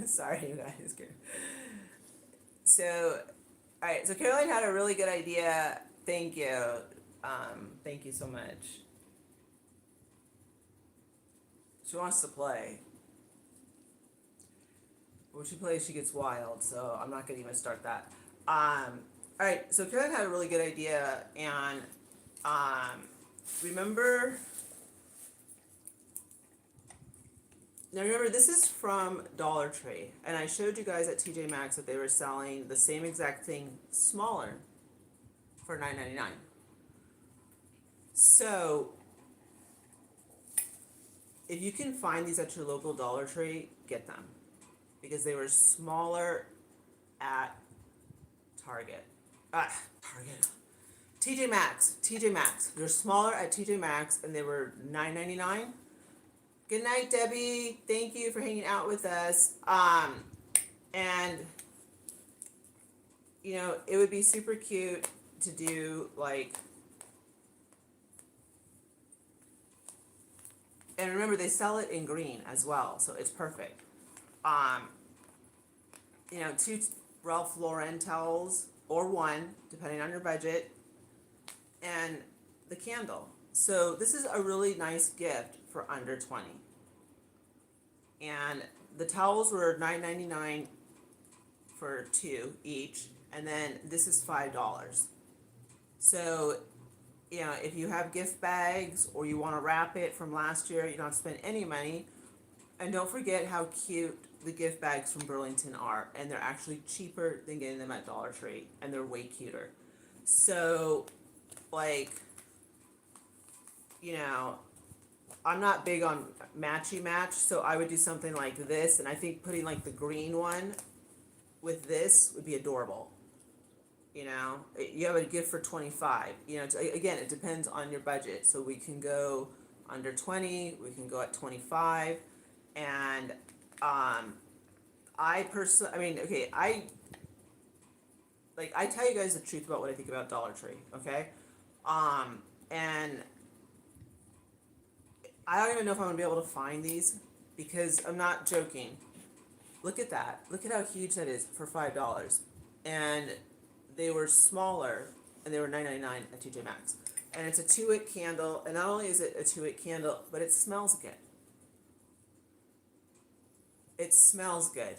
Sorry, you guys. So, all right. So Caroline had a really good idea. Thank you. Thank you so much. She wants to play. When she plays, she gets wild. So I'm not gonna even start that. All right. So Caroline had a really good idea, and remember. Now remember, this is from Dollar Tree, and I showed you guys at TJ Maxx that they were selling the same exact thing smaller for $9.99. So if you can find these at your local Dollar Tree, get them, because they were smaller at Target. Target. TJ Maxx. TJ Maxx. They're smaller at TJ Maxx, and they were $9.99. Good night, Debbie. Thank you for hanging out with us. And you know, it would be super cute to do like, and remember they sell it in green as well, so it's perfect. You know, 2 Ralph Lauren towels or 1, depending on your budget, and the candle. So this is a really nice gift for under 20. And the towels were $9.99 for 2 each, and then this is $5. So, you know, if you have gift bags or you want to wrap it from last year, you don't have to spend any money. And don't forget how cute the gift bags from Burlington are, and they're actually cheaper than getting them at Dollar Tree, and they're way cuter. So, like, you know, I'm not big on matchy match, so I would do something like this, and I think putting like the green one with this would be adorable. You know, you have a gift for 25. You know, again, it depends on your budget. So we can go under 20, we can go at 25, and I personally, I mean, okay, I tell you guys the truth about what I think about Dollar Tree, okay? And I don't even know if I'm gonna be able to find these, because I'm not joking. Look at that. Look at how huge that is for $5. And they were smaller, and they were $9.99 at TJ Maxx. And it's a 2-wick candle, and not only is it a 2-wick candle, but it smells good. It smells good.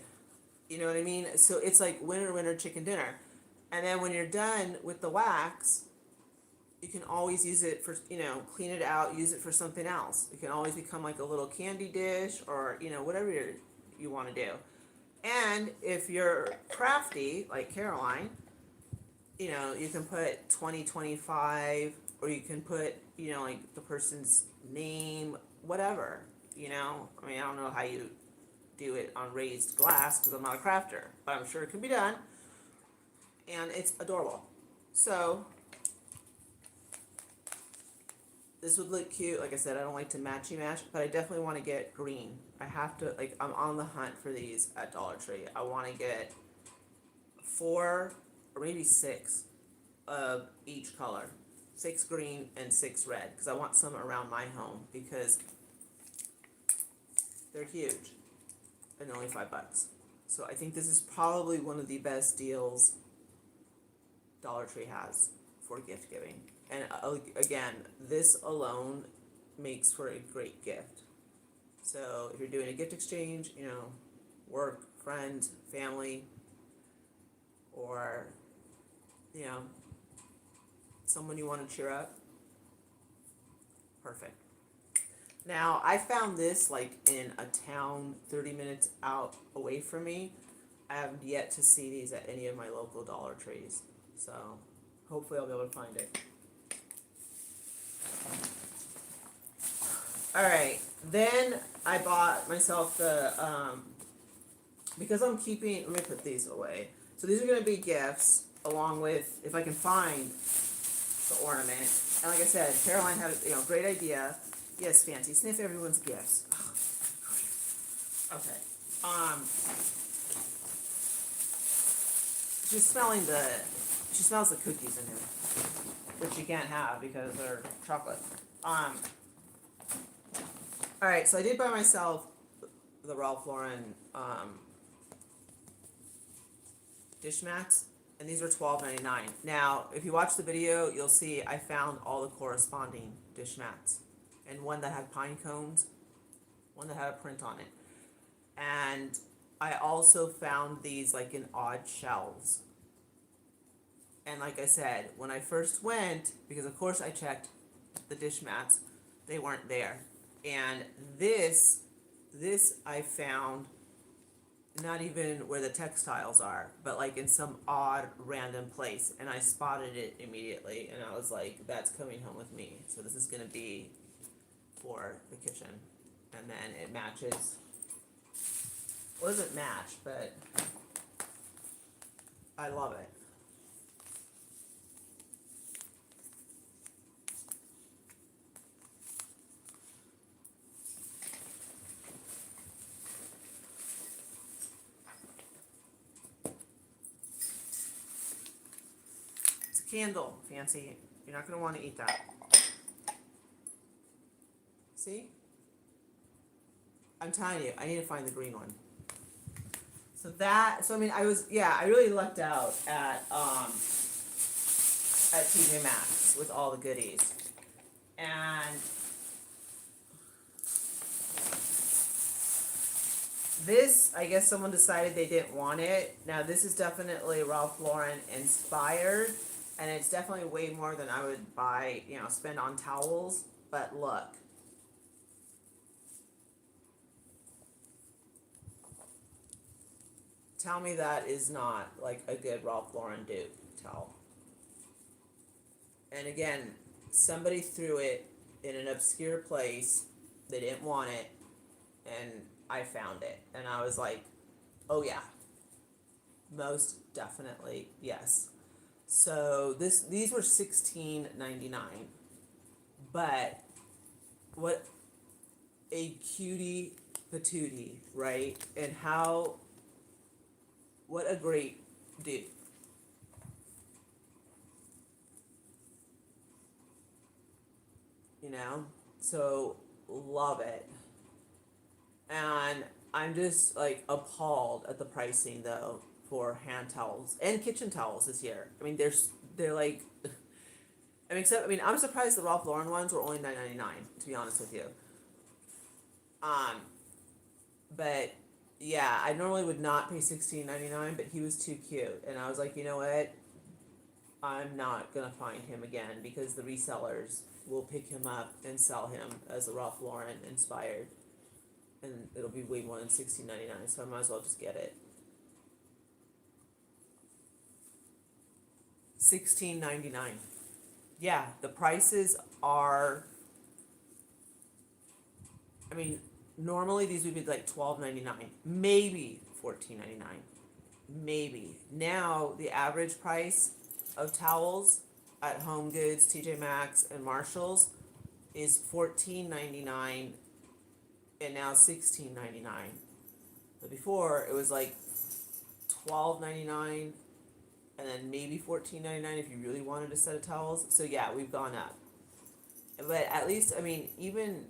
You know what I mean? So it's like winter chicken dinner. And then when you're done with the wax, you can always use it for, you know, clean it out, use it for something else. It can always become like a little candy dish, or, you know, whatever you want to do. And if you're crafty, like Caroline, you know, you can put 2025, or you can put, you know, like the person's name, whatever, you know. I mean, I don't know how you do it on raised glass, because I'm not a crafter, but I'm sure it can be done. And it's adorable. So this would look cute. Like I said, I don't like to matchy match, but I definitely want to get green. I have to, like, I'm on the hunt for these at Dollar Tree. I want to get 4 or maybe 6 of each color. 6 green and 6 red, because I want some around my home, because they're huge and only $5. So I think this is probably one of the best deals Dollar Tree has for gift giving. And again, this alone makes for a great gift. So if you're doing a gift exchange, you know, work, friends, family, or, you know, someone you want to cheer up, perfect. Now, I found this like in a town 30 minutes out away from me. I have yet to see these at any of my local Dollar Trees. So hopefully I'll be able to find it. Alright, then I bought myself the, because I'm keeping, let me put these away. So these are gonna be gifts, along with, if I can find the ornament. And like I said, Caroline had a great idea. Yes, Fancy, sniff everyone's gifts. Okay. She smells the cookies in here, which you can't have because they're chocolate. Alright, so I did buy myself the Ralph Lauren dish mats, and these were $12.99. Now, if you watch the video, you'll see I found all the corresponding dish mats, and one that had pine cones, one that had a print on it, and I also found these like in odd shelves. And like I said, when I first went, because of course I checked the dish mats, they weren't there. And this I found not even where the textiles are, but like in some odd random place. And I spotted it immediately, and I was like, that's coming home with me. So this is gonna be for the kitchen. And then it matches, well, it doesn't match, but I love it. Candle, Fancy. You're not going to want to eat that. See? I'm telling you, I need to find the green one. So I mean, I really lucked out at TJ Maxx with all the goodies. And this, I guess someone decided they didn't want it. Now, this is definitely Ralph Lauren inspired. And it's definitely way more than I would buy, spend on towels. But look. Tell me that is not like a good Ralph Lauren dupe towel. And again, somebody threw it in an obscure place. They didn't want it. And I found it. And I was like, oh yeah. Most definitely, yes. So these were $16.99, but what a cutie patootie, right? And what a great dude. So love it. And I'm just like appalled at the pricing though. For hand towels and kitchen towels this year. I mean, they're like, I'm surprised the Ralph Lauren ones were only $9.99, to be honest with you. But yeah, I normally would not pay $16.99, but he was too cute, and I was like, you know what? I'm not gonna find him again because the resellers will pick him up and sell him as a Ralph Lauren inspired, and it'll be way more than $16.99. So I might as well just get it. $16.99. Yeah, the prices are. I mean, normally these would be like $12.99, maybe $14.99, maybe. Now the average price of towels at Home Goods, TJ Maxx, and Marshalls is $14.99, and now $16.99. But before it was like $12.99. And then maybe $14.99 if you really wanted a set of towels. So yeah, we've gone up. But at least, even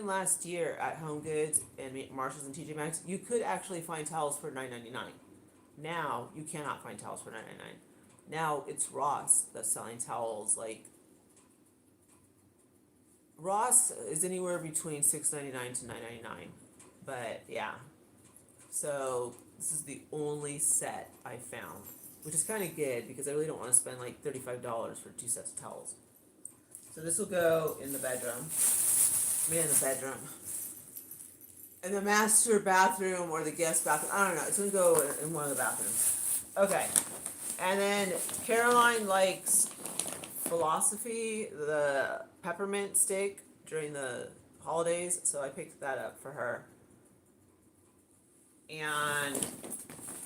last year at Home Goods and Marshalls and TJ Maxx, you could actually find towels for $9.99. Now you cannot find towels for $9.99. Now it's Ross that's selling towels. Like Ross is anywhere between $6.99 to $9.99. But yeah, so this is the only set I found. Which is kind of good because I really don't want to spend like $35 for 2 sets of towels. So this will go in the bedroom. In the master bathroom or the guest bathroom. I don't know. It's going to go in one of the bathrooms. Okay. And then Caroline likes Philosophy, the peppermint steak during the holidays, so I picked that up for her. And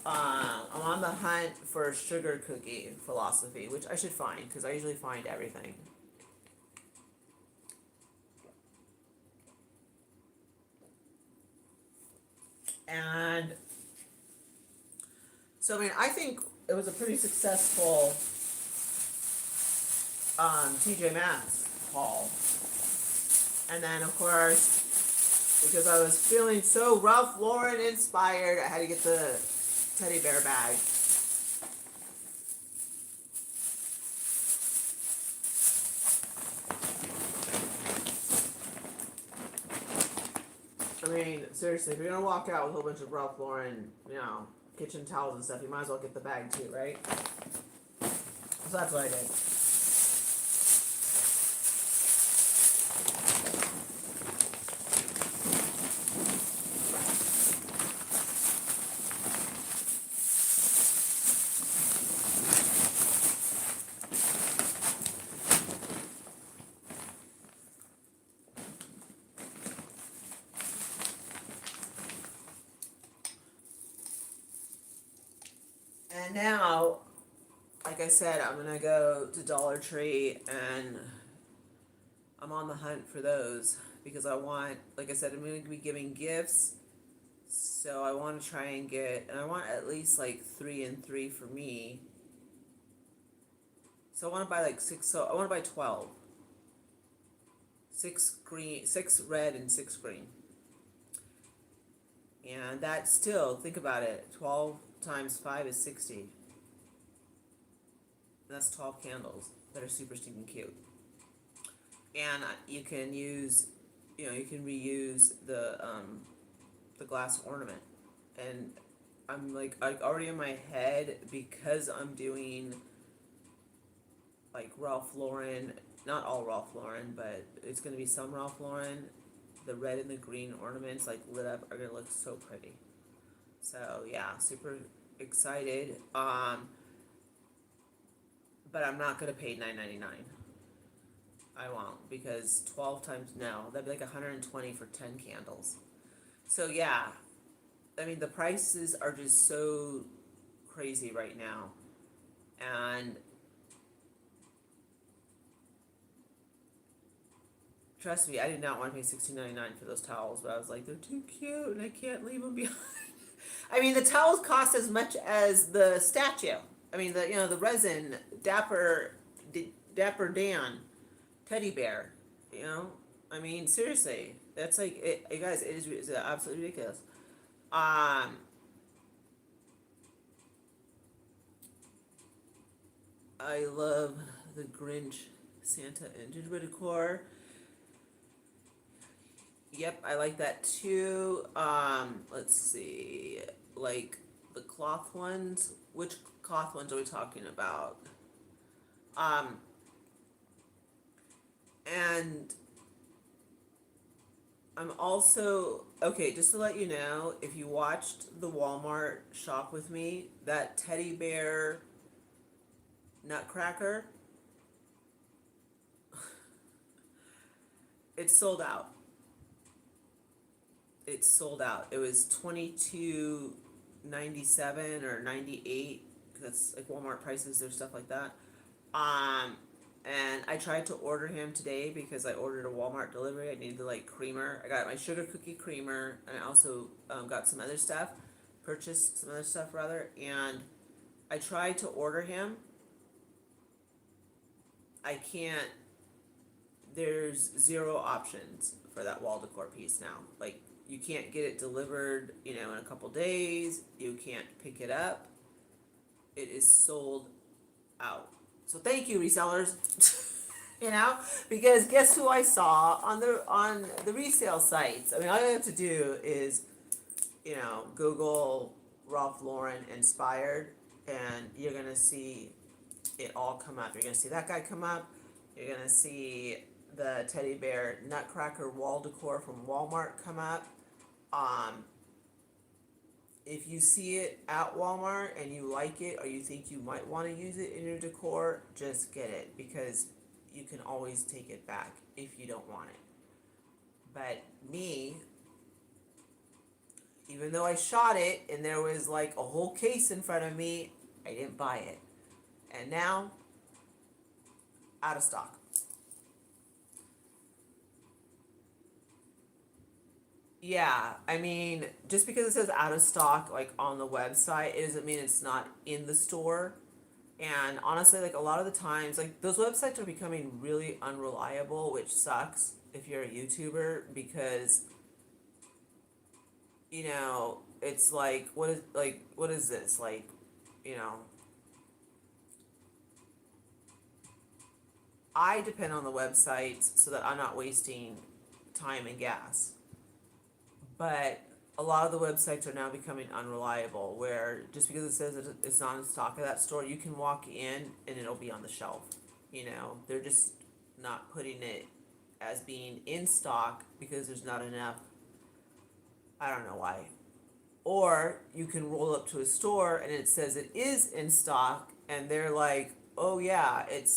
I'm on the hunt for sugar cookie Philosophy, which I should find because I usually find everything. And so, I mean, I think it was a pretty successful TJ Maxx haul. And then, of course, because I was feeling so Ralph Lauren inspired, I had to get the teddy bear bag. I mean, seriously, if you're gonna walk out with a whole bunch of Ralph Lauren, kitchen towels and stuff, you might as well get the bag too, right? So that's what I did. And now, like I said, I'm gonna go to Dollar Tree and I'm on the hunt for those because I want, like I said, I'm gonna be giving gifts. So I want to try and and I want at least like 3 and 3 for me. So I want to buy like 6, so I want to buy 12. 6 green, 6 red and 6 green. And that still, think about it, 12 times 5 is 60. And that's 12 candles that are super stinking cute. And you can use, you can reuse the glass ornament. And I'm like already in my head because I'm doing like Ralph Lauren, not all Ralph Lauren, but it's going to be some Ralph Lauren. The red and the green ornaments like lit up are going to look so pretty. So yeah, super excited. But I'm not going to pay $9.99. I won't, because 12 times, no, that'd be like 120 for 10 candles. So yeah, I mean, the prices are just so crazy right now. And trust me, I did not want to pay $16.99 for those towels, but I was like, they're too cute and I can't leave them behind. I mean, the towels cost as much as the statue. I mean, the resin Dapper Dan teddy bear. I mean, seriously, that's like it, you guys. It is it's absolutely ridiculous. I love the Grinch Santa and gingerbread decor. Yep, I like that too. Let's see, like the cloth ones. Which cloth ones are we talking about? And I'm also, okay, just to let you know, if you watched the Walmart shop with me, that teddy bear nutcracker, it's sold out. It's sold out. It was $22.97 or 98. That's like Walmart prices or stuff like that. And I tried to order him today because I ordered a Walmart delivery. I needed like creamer. I got my sugar cookie creamer, and I also got some other stuff. Purchased some other stuff rather, and I tried to order him. I can't. There's 0 options for that wall decor piece now. Like, you can't get it delivered, in a couple days. You can't pick it up. It is sold out. So thank you, resellers. Because guess who I saw on the resale sites? I mean, all you have to do is, Google Ralph Lauren inspired, and you're gonna see it all come up. You're gonna see that guy come up. You're gonna see the teddy bear nutcracker wall decor from Walmart come up. If you see it at Walmart and you like it or you think you might want to use it in your decor, just get it, because you can always take it back if you don't want it. But me, even though I shot it and there was like a whole case in front of me, I didn't buy it. And now, out of stock. Yeah, I mean, just because it says out of stock, like on the website, it doesn't mean it's not in the store. And honestly, like a lot of the times, like those websites are becoming really unreliable, which sucks if you're a YouTuber because, it's like, what is this? Like, you know, I depend on the websites so that I'm not wasting time and gas. But a lot of the websites are now becoming unreliable where just because it says it's not in stock at that store, you can walk in and it'll be on the shelf. They're just not putting it as being in stock because there's not enough. I don't know why. Or you can roll up to a store and it says it is in stock and they're like, oh yeah, it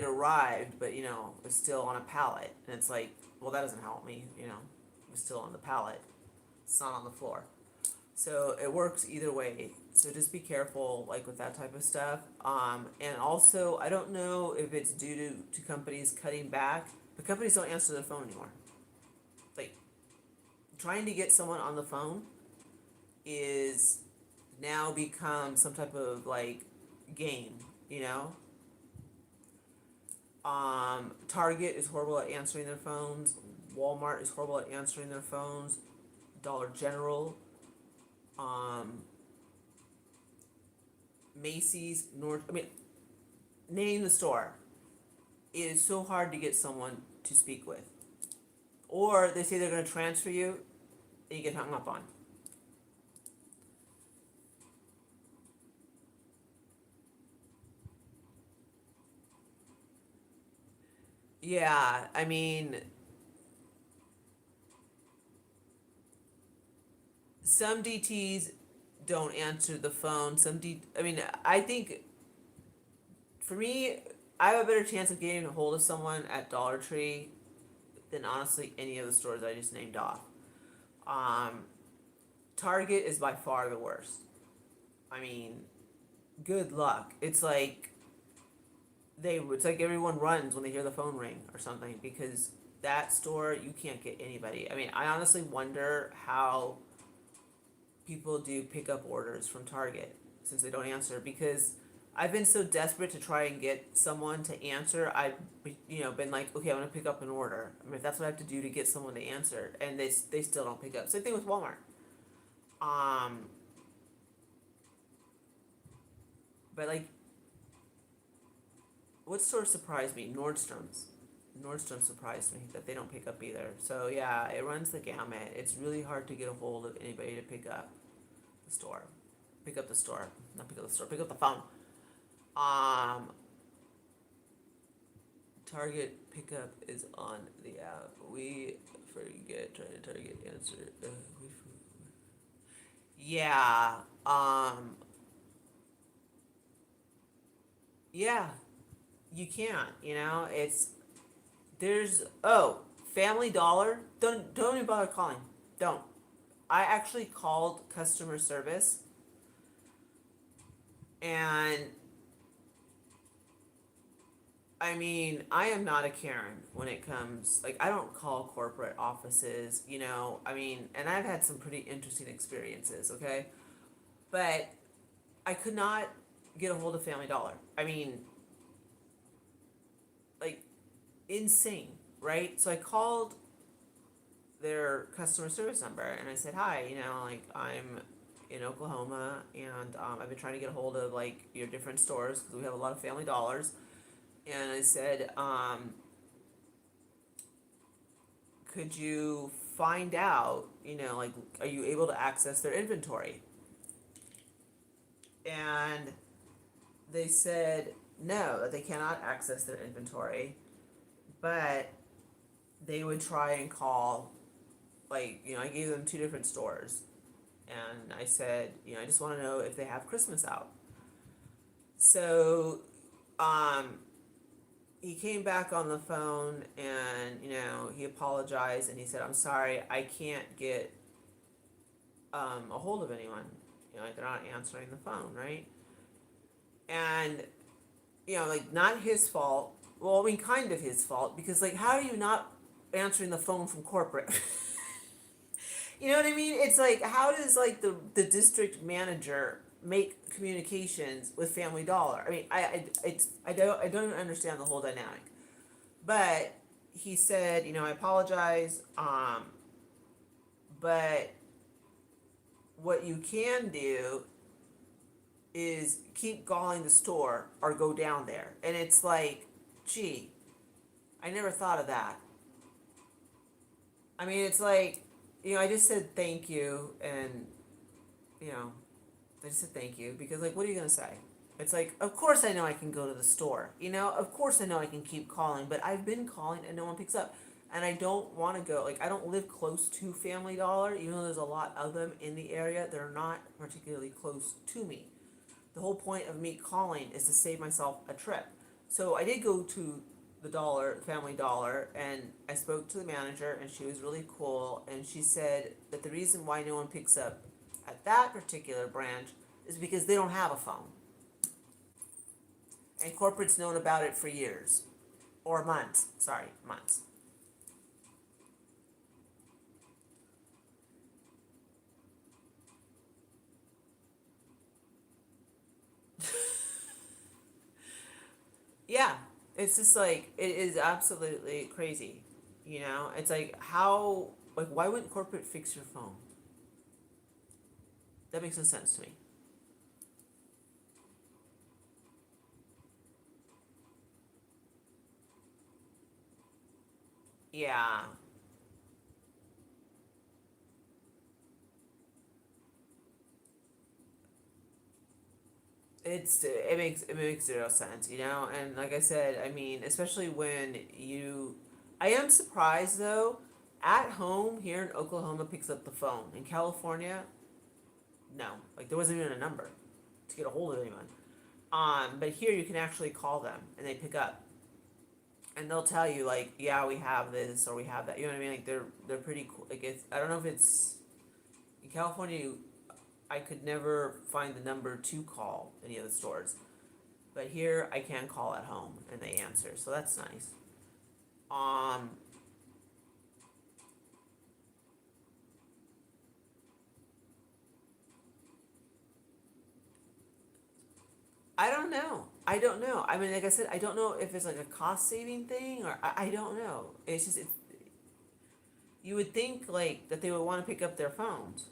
arrived, but it's still on a pallet. And it's like, well, that doesn't help me, it's still on the pallet. It's not on the floor. So it works either way. So just be careful, like with that type of stuff. And also, I don't know if it's due to companies cutting back, but companies don't answer their phone anymore. Like, trying to get someone on the phone is now become some type of like game, you know? Target is horrible at answering their phones. Walmart is horrible at answering their phones. Dollar General, Macy's, name the store. It is so hard to get someone to speak with. Or they say they're going to transfer you, and you get hung up on. Yeah, I mean, some DTs don't answer the phone. I think for me, I have a better chance of getting a hold of someone at Dollar Tree than honestly any of the stores I just named off. Um, Target is by far the worst. I mean, good luck. It's like everyone runs when they hear the phone ring or something because that store you can't get anybody. I mean, I honestly wonder how people do pick up orders from Target since they don't answer because I've been so desperate to try and get someone to answer. I've been like, okay, I'm gonna pick up an order. I mean, if that's what I have to do to get someone to answer, and they still don't pick up. Same thing with Walmart. Um, but like, what store surprised me? Nordstrom's. Nordstrom surprised me that they don't pick up either. So yeah, it runs the gamut. It's really hard to get a hold of anybody to pick up the store. Pick up the store. Not pick up the store. Pick up the phone. Um, Target pickup is on the app. We forget trying to Target answer. Yeah. Yeah. You can't. There's Family Dollar. Don't even bother calling. Don't. I actually called customer service and I mean, I am not a Karen when it comes, like, I don't call corporate offices, and I've had some pretty interesting experiences, okay? But I could not get a hold of Family Dollar. I mean, like, insane, right? So I called their customer service number and I said, hi, I'm in Oklahoma and I've been trying to get a hold of, like, your different stores because we have a lot of Family Dollars. And I said, could you find out, are you able to access their inventory? And they said no, that they cannot access their inventory, but they would try and call, I gave them 2 different stores. And I said, I just want to know if they have Christmas out. So, he came back on the phone and, you know, he apologized and he said, I'm sorry, I can't get a hold of anyone. You know, like they're not answering the phone, right? And, you know, like not his fault. Well, I mean, kind of his fault because, like, how are you not answering the phone from corporate? You know what I mean? It's like, how does like the district manager make communications with Family Dollar? I mean, I don't even understand the whole dynamic. But he said, you know, I apologize. But what you can do is keep calling the store or go down there. And it's like, gee, I never thought of that. I mean, it's like, you know, I just said thank you and, you know, I just said thank you because, like, what are you going to say? It's like, of course I know I can go to the store. You know, of course I know I can keep calling, but I've been calling and no one picks up. And I don't want to go. Like, I don't live close to Family Dollar, even though there's a lot of them in the area. They're not particularly close to me. The whole point of me calling is to save myself a trip. So I did go to the Family Dollar, and I spoke to the manager, and she was really cool. And she said that the reason why no one picks up at that particular branch is because they don't have a phone. And corporate's known about it for years. Or months. Sorry, months. Yeah. It's just like, it is absolutely crazy. You know? It's like, how, like, why wouldn't corporate fix your phone? That makes no sense to me. Yeah. It makes zero sense, you know. And like I said, I mean, especially when you, I am surprised though. At home here in Oklahoma picks up the phone. In California, no, like there wasn't even a number to get a hold of anyone. But here you can actually call them and they pick up, and they'll tell you like, yeah, we have this or we have that. You know what I mean? Like they're pretty cool. Like it's, I don't know if it's in California. I could never find the number to call any of the stores. But here I can call at home and they answer, so that's nice. Um, I don't know. I don't know. I mean, like I said, I don't know if it's like a cost saving thing or I don't know. It's just you would think like that they would want to pick up their phones.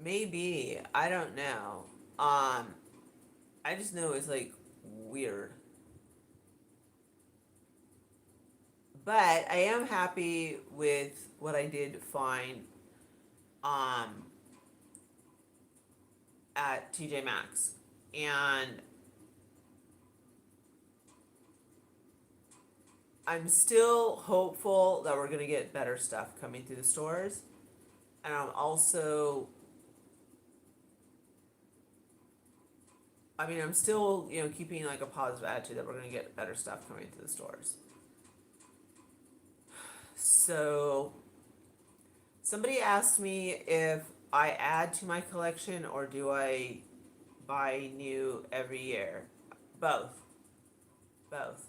Maybe I don't know. Um, I just know it's like weird. But I am happy with what I did find um at TJ Maxx. And I'm still hopeful that we're going to get better stuff coming through the stores. And I'm also, I mean, I'm still, you know, keeping like a positive attitude that we're going to get better stuff coming through the stores. So, somebody asked me if I add to my collection or do I buy new every year. Both. Both.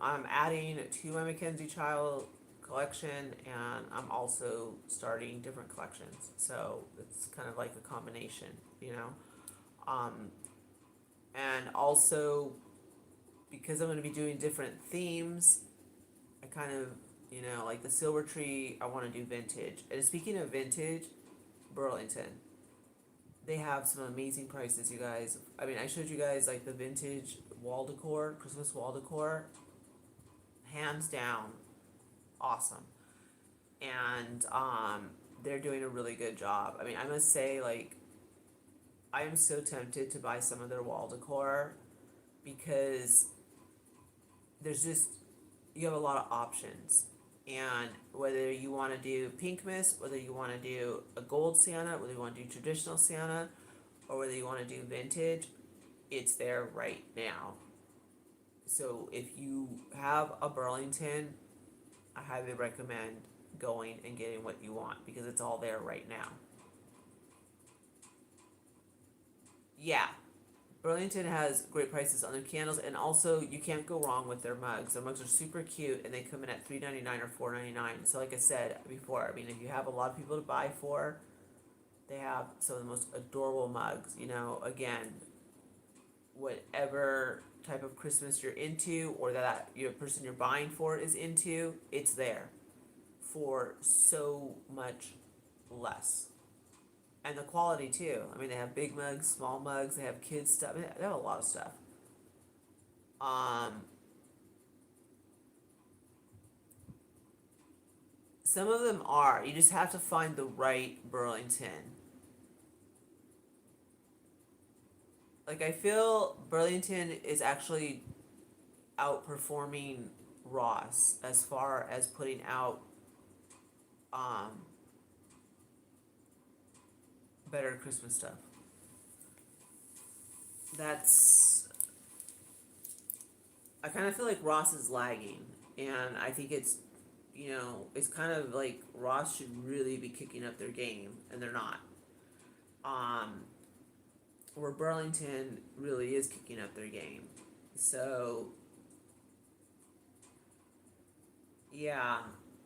I'm adding to my Mackenzie Child collection, and I'm also starting different collections. So it's kind of like a combination, you know. Um, and also because I'm going to be doing different themes, I kind of, you know, like the silver tree. I want to do vintage. And speaking of vintage, Burlington, they have some amazing prices, you guys. I mean, I showed you guys like the vintage wall decor, Christmas wall decor, hands down awesome. And they're doing a really good job. I mean, I must say, like, I am so tempted to buy some of their wall decor because there's just, you have a lot of options. And whether you want to do pink mist, whether you want to do a gold Santa, whether you want to do traditional Santa, or whether you want to do vintage, it's there right now. So if you have a Burlington, I highly recommend going and getting what you want because it's all there right now. Yeah, Burlington has great prices on their candles, and also you can't go wrong with their mugs. Their mugs are super cute, and they come in at $3.99 or $4.99. So, like I said before, I mean, if you have a lot of people to buy for, they have some of the most adorable mugs. You know, again, whatever type of Christmas you're into, or that your person you're buying for is into, it's there for so much less. And the quality too. I mean, they have big mugs, small mugs. They have kids stuff. I mean, they have a lot of stuff. Um, some of them are. You just have to find the right Burlington. Like I feel Burlington is actually outperforming Ross as far as putting out um, better Christmas stuff. That's I kind of feel like Ross is lagging, and I think it's it's kind of like Ross should really be kicking up their game, and they're not. Um, where Burlington really is kicking up their game. So yeah,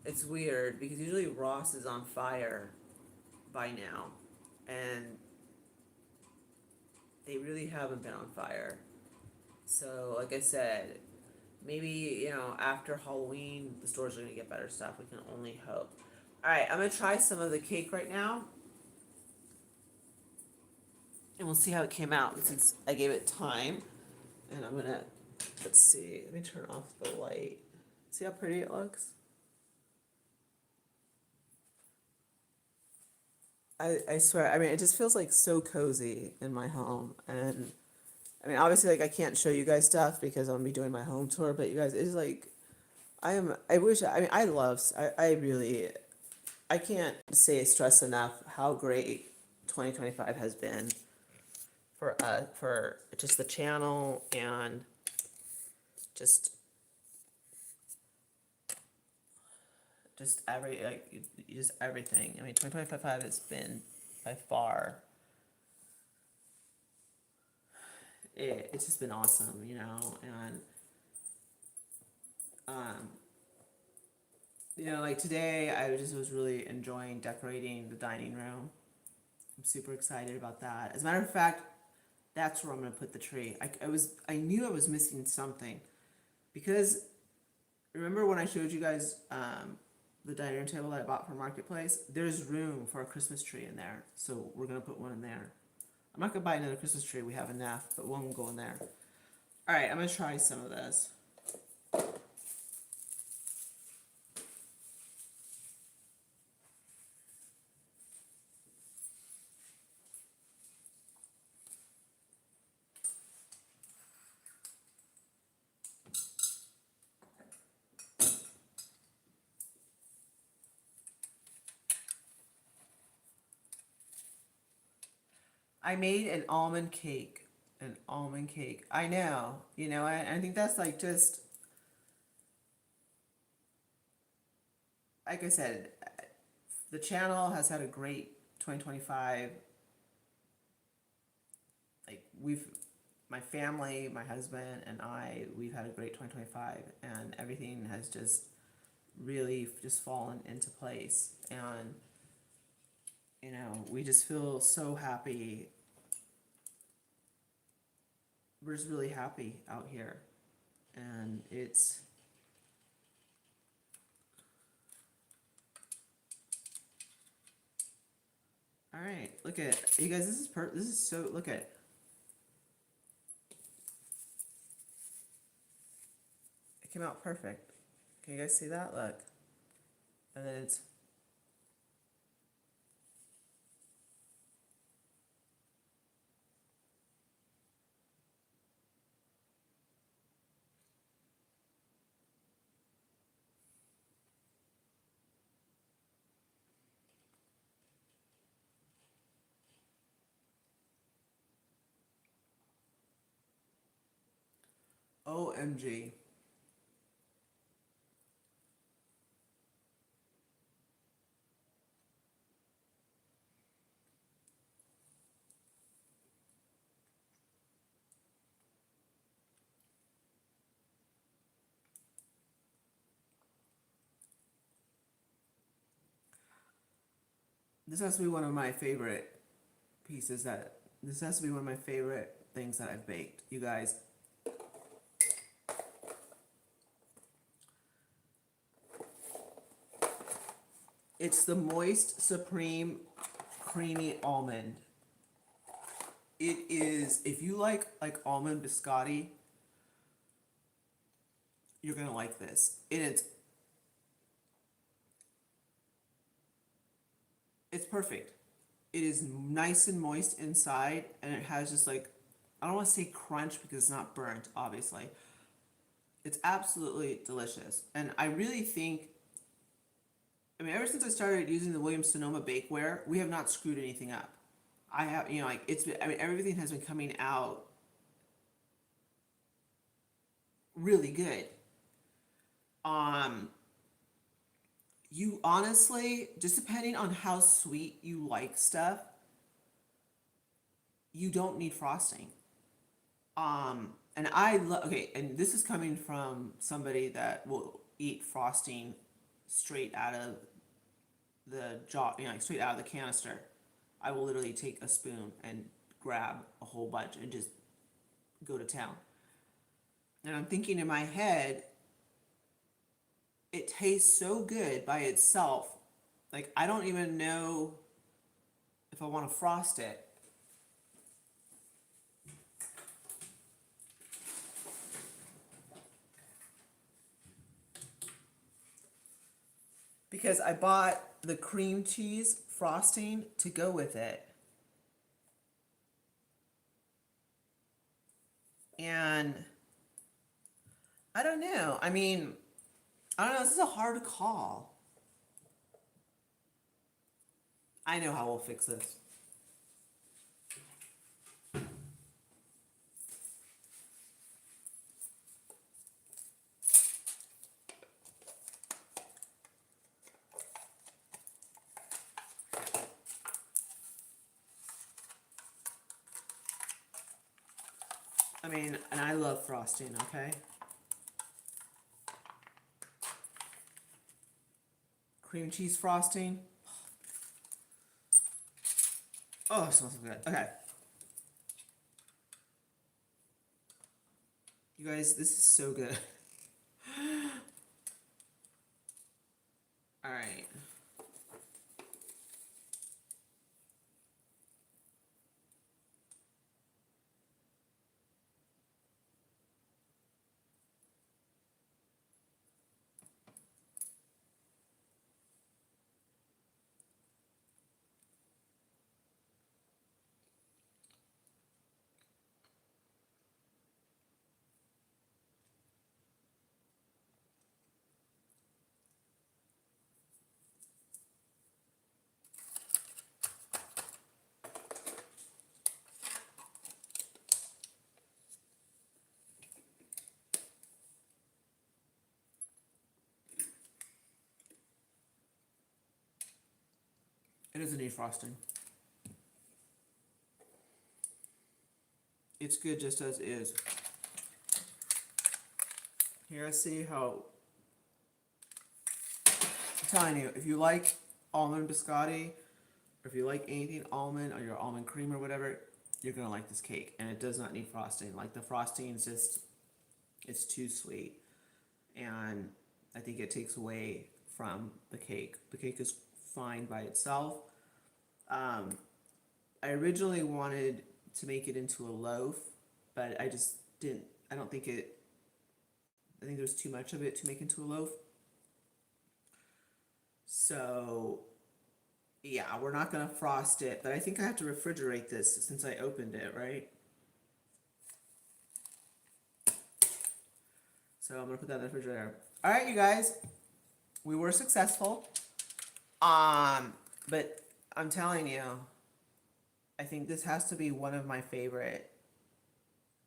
it's weird because usually Ross is on fire by now, and they really haven't been on fire. So like I said, maybe after Halloween the stores are gonna get better stuff. We can only hope. All right, I'm gonna try some of the cake right now, and we'll see how it came out since I gave it time. And I'm gonna let's see. Let me turn off the light. See how pretty it looks. I swear. I mean, it just feels like so cozy in my home, and I mean, obviously, like I can't show you guys stuff because I'm gonna be doing my home tour. But you guys, it's like I am. I wish. I mean, I love. I really. I can't say stress enough how great 2025 has been for just the channel and just every like just everything. I mean, 2025 has been by far. It's just been awesome, and um, like today I just was really enjoying decorating the dining room. I'm super excited about that. As a matter of fact, that's where I'm gonna put the tree. I knew I was missing something because remember when I showed you guys the dining room table that I bought from Marketplace? There's room for a Christmas tree in there, so we're gonna put one in there. I'm not gonna buy another Christmas tree. We have enough, but one will go in there. All right, I'm gonna try some of this. I made an almond cake. An almond cake. I know. I think that's like just like I said, the channel has had a great 2025. Like my family, my husband, and we've had a great 2025, and everything has just really just fallen into place. And, we just feel so happy. We're just really happy out here. And it's, all right, look at you guys. This is so, look at it. It came out perfect. Can you guys see that? Look. And then it's OMG. This has to be one of my favorite pieces that this has to be one of my favorite things that I've baked. You guys, it's the Moist Supreme Creamy Almond. It is, if you like almond biscotti, you're gonna like this. And it's perfect. It is nice and moist inside, and it has just like, I don't want to say crunch because it's not burnt, obviously. It's absolutely delicious. And I really think, I mean, ever since I started using the Williams Sonoma bakeware, we have not screwed anything up. I have, you know, like it's been, I mean, everything has been coming out really good. You honestly, just depending on how sweet you like stuff, you don't need frosting. And I love, okay, and this is coming from somebody that will eat frosting straight out of the jar, you know, like straight out of the canister. I will literally take a spoon and grab a whole bunch and just go to town. And I'm thinking in my head, it tastes so good by itself. Like, I don't even know if I want to frost it. Because I bought the cream cheese frosting to go with it. And I don't know. I mean, I don't know. This is a hard call. I know how we'll fix this. I mean, and I love frosting, okay? Cream cheese frosting. Oh, it smells so good. Okay. You guys, this is so good. All right. It doesn't need frosting. It's good just as is. Here, I see how. I'm telling you, if you like almond biscotti, or if you like anything almond or your almond cream or whatever, you're gonna like this cake. And it does not need frosting. Like, the frosting is just, it's too sweet. And I think it takes away from the cake. The cake is fine by itself. I originally wanted to make it into a loaf, but I just didn't, I don't think it, I think there's too much of it to make into a loaf. So, yeah, we're not gonna frost it, but I think I have to refrigerate this since I opened it, right? So I'm gonna put that in the refrigerator. All right, you guys, we were successful. But I'm telling you, I think this has to be one of my favorite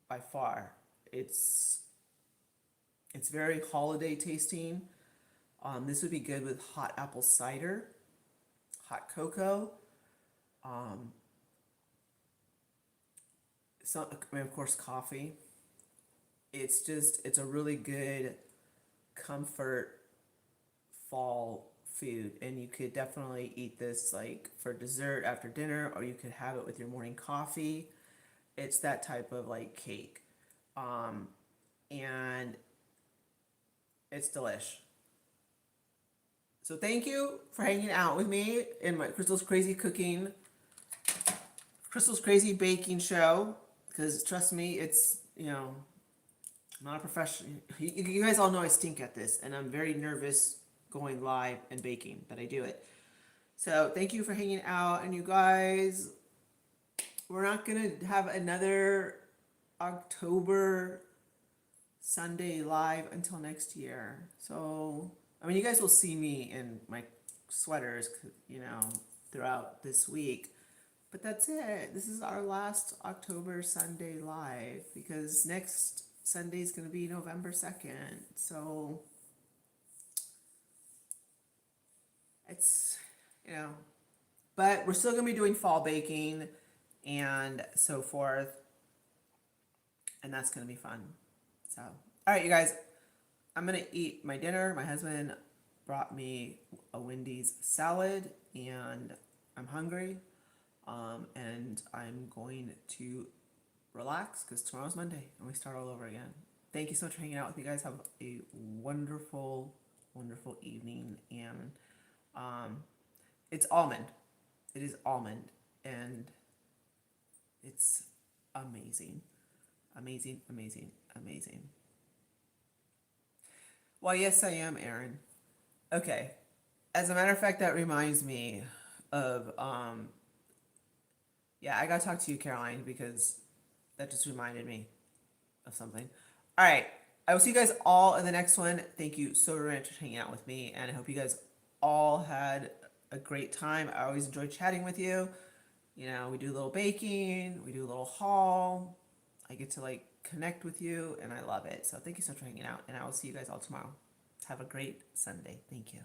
by far. It's It's very holiday tasting. This would be good with hot apple cider, hot cocoa, some, I mean, of course, coffee. It's a really good comfort fall food, and you could definitely eat this like for dessert after dinner, or you could have it with your morning coffee. It's that type of like cake, and it's delish. So thank you for hanging out with me in my Crystal's Crazy Baking Show. Because trust me, it's, you know, I'm not a professional. You guys all know I stink at this, and I'm very nervous going live and baking, but I do it. So thank you for hanging out, and you guys, we're not gonna have another October Sunday live until next year. So I mean, you guys will see me in my sweaters, you know, throughout this week. But that's it. This is our last October Sunday live because next Sunday is going to be November 2nd. So it's, you know, but we're still going to be doing fall baking and so forth. And that's going to be fun. So, all right, you guys, I'm going to eat my dinner. My husband brought me a Wendy's salad and I'm hungry. And I'm going to relax because tomorrow's Monday and we start all over again. Thank you so much for hanging out with me, guys. Have a wonderful, wonderful evening. And it's almond. It is almond. And it's amazing. Amazing, amazing, amazing. Well, yes, I am, Aaron. Okay. As a matter of fact, that reminds me of, yeah, I gotta talk to you, Caroline, because that just reminded me of something. All right. I will see you guys all in the next one. Thank you so very much for hanging out with me, and I hope you guys all had a great time. I always enjoy chatting with you. You know, we do a little baking, we do a little haul. I get to like connect with you, and I love it. So thank you so much for hanging out, and I will see you guys all tomorrow. Have a great Sunday. Thank you.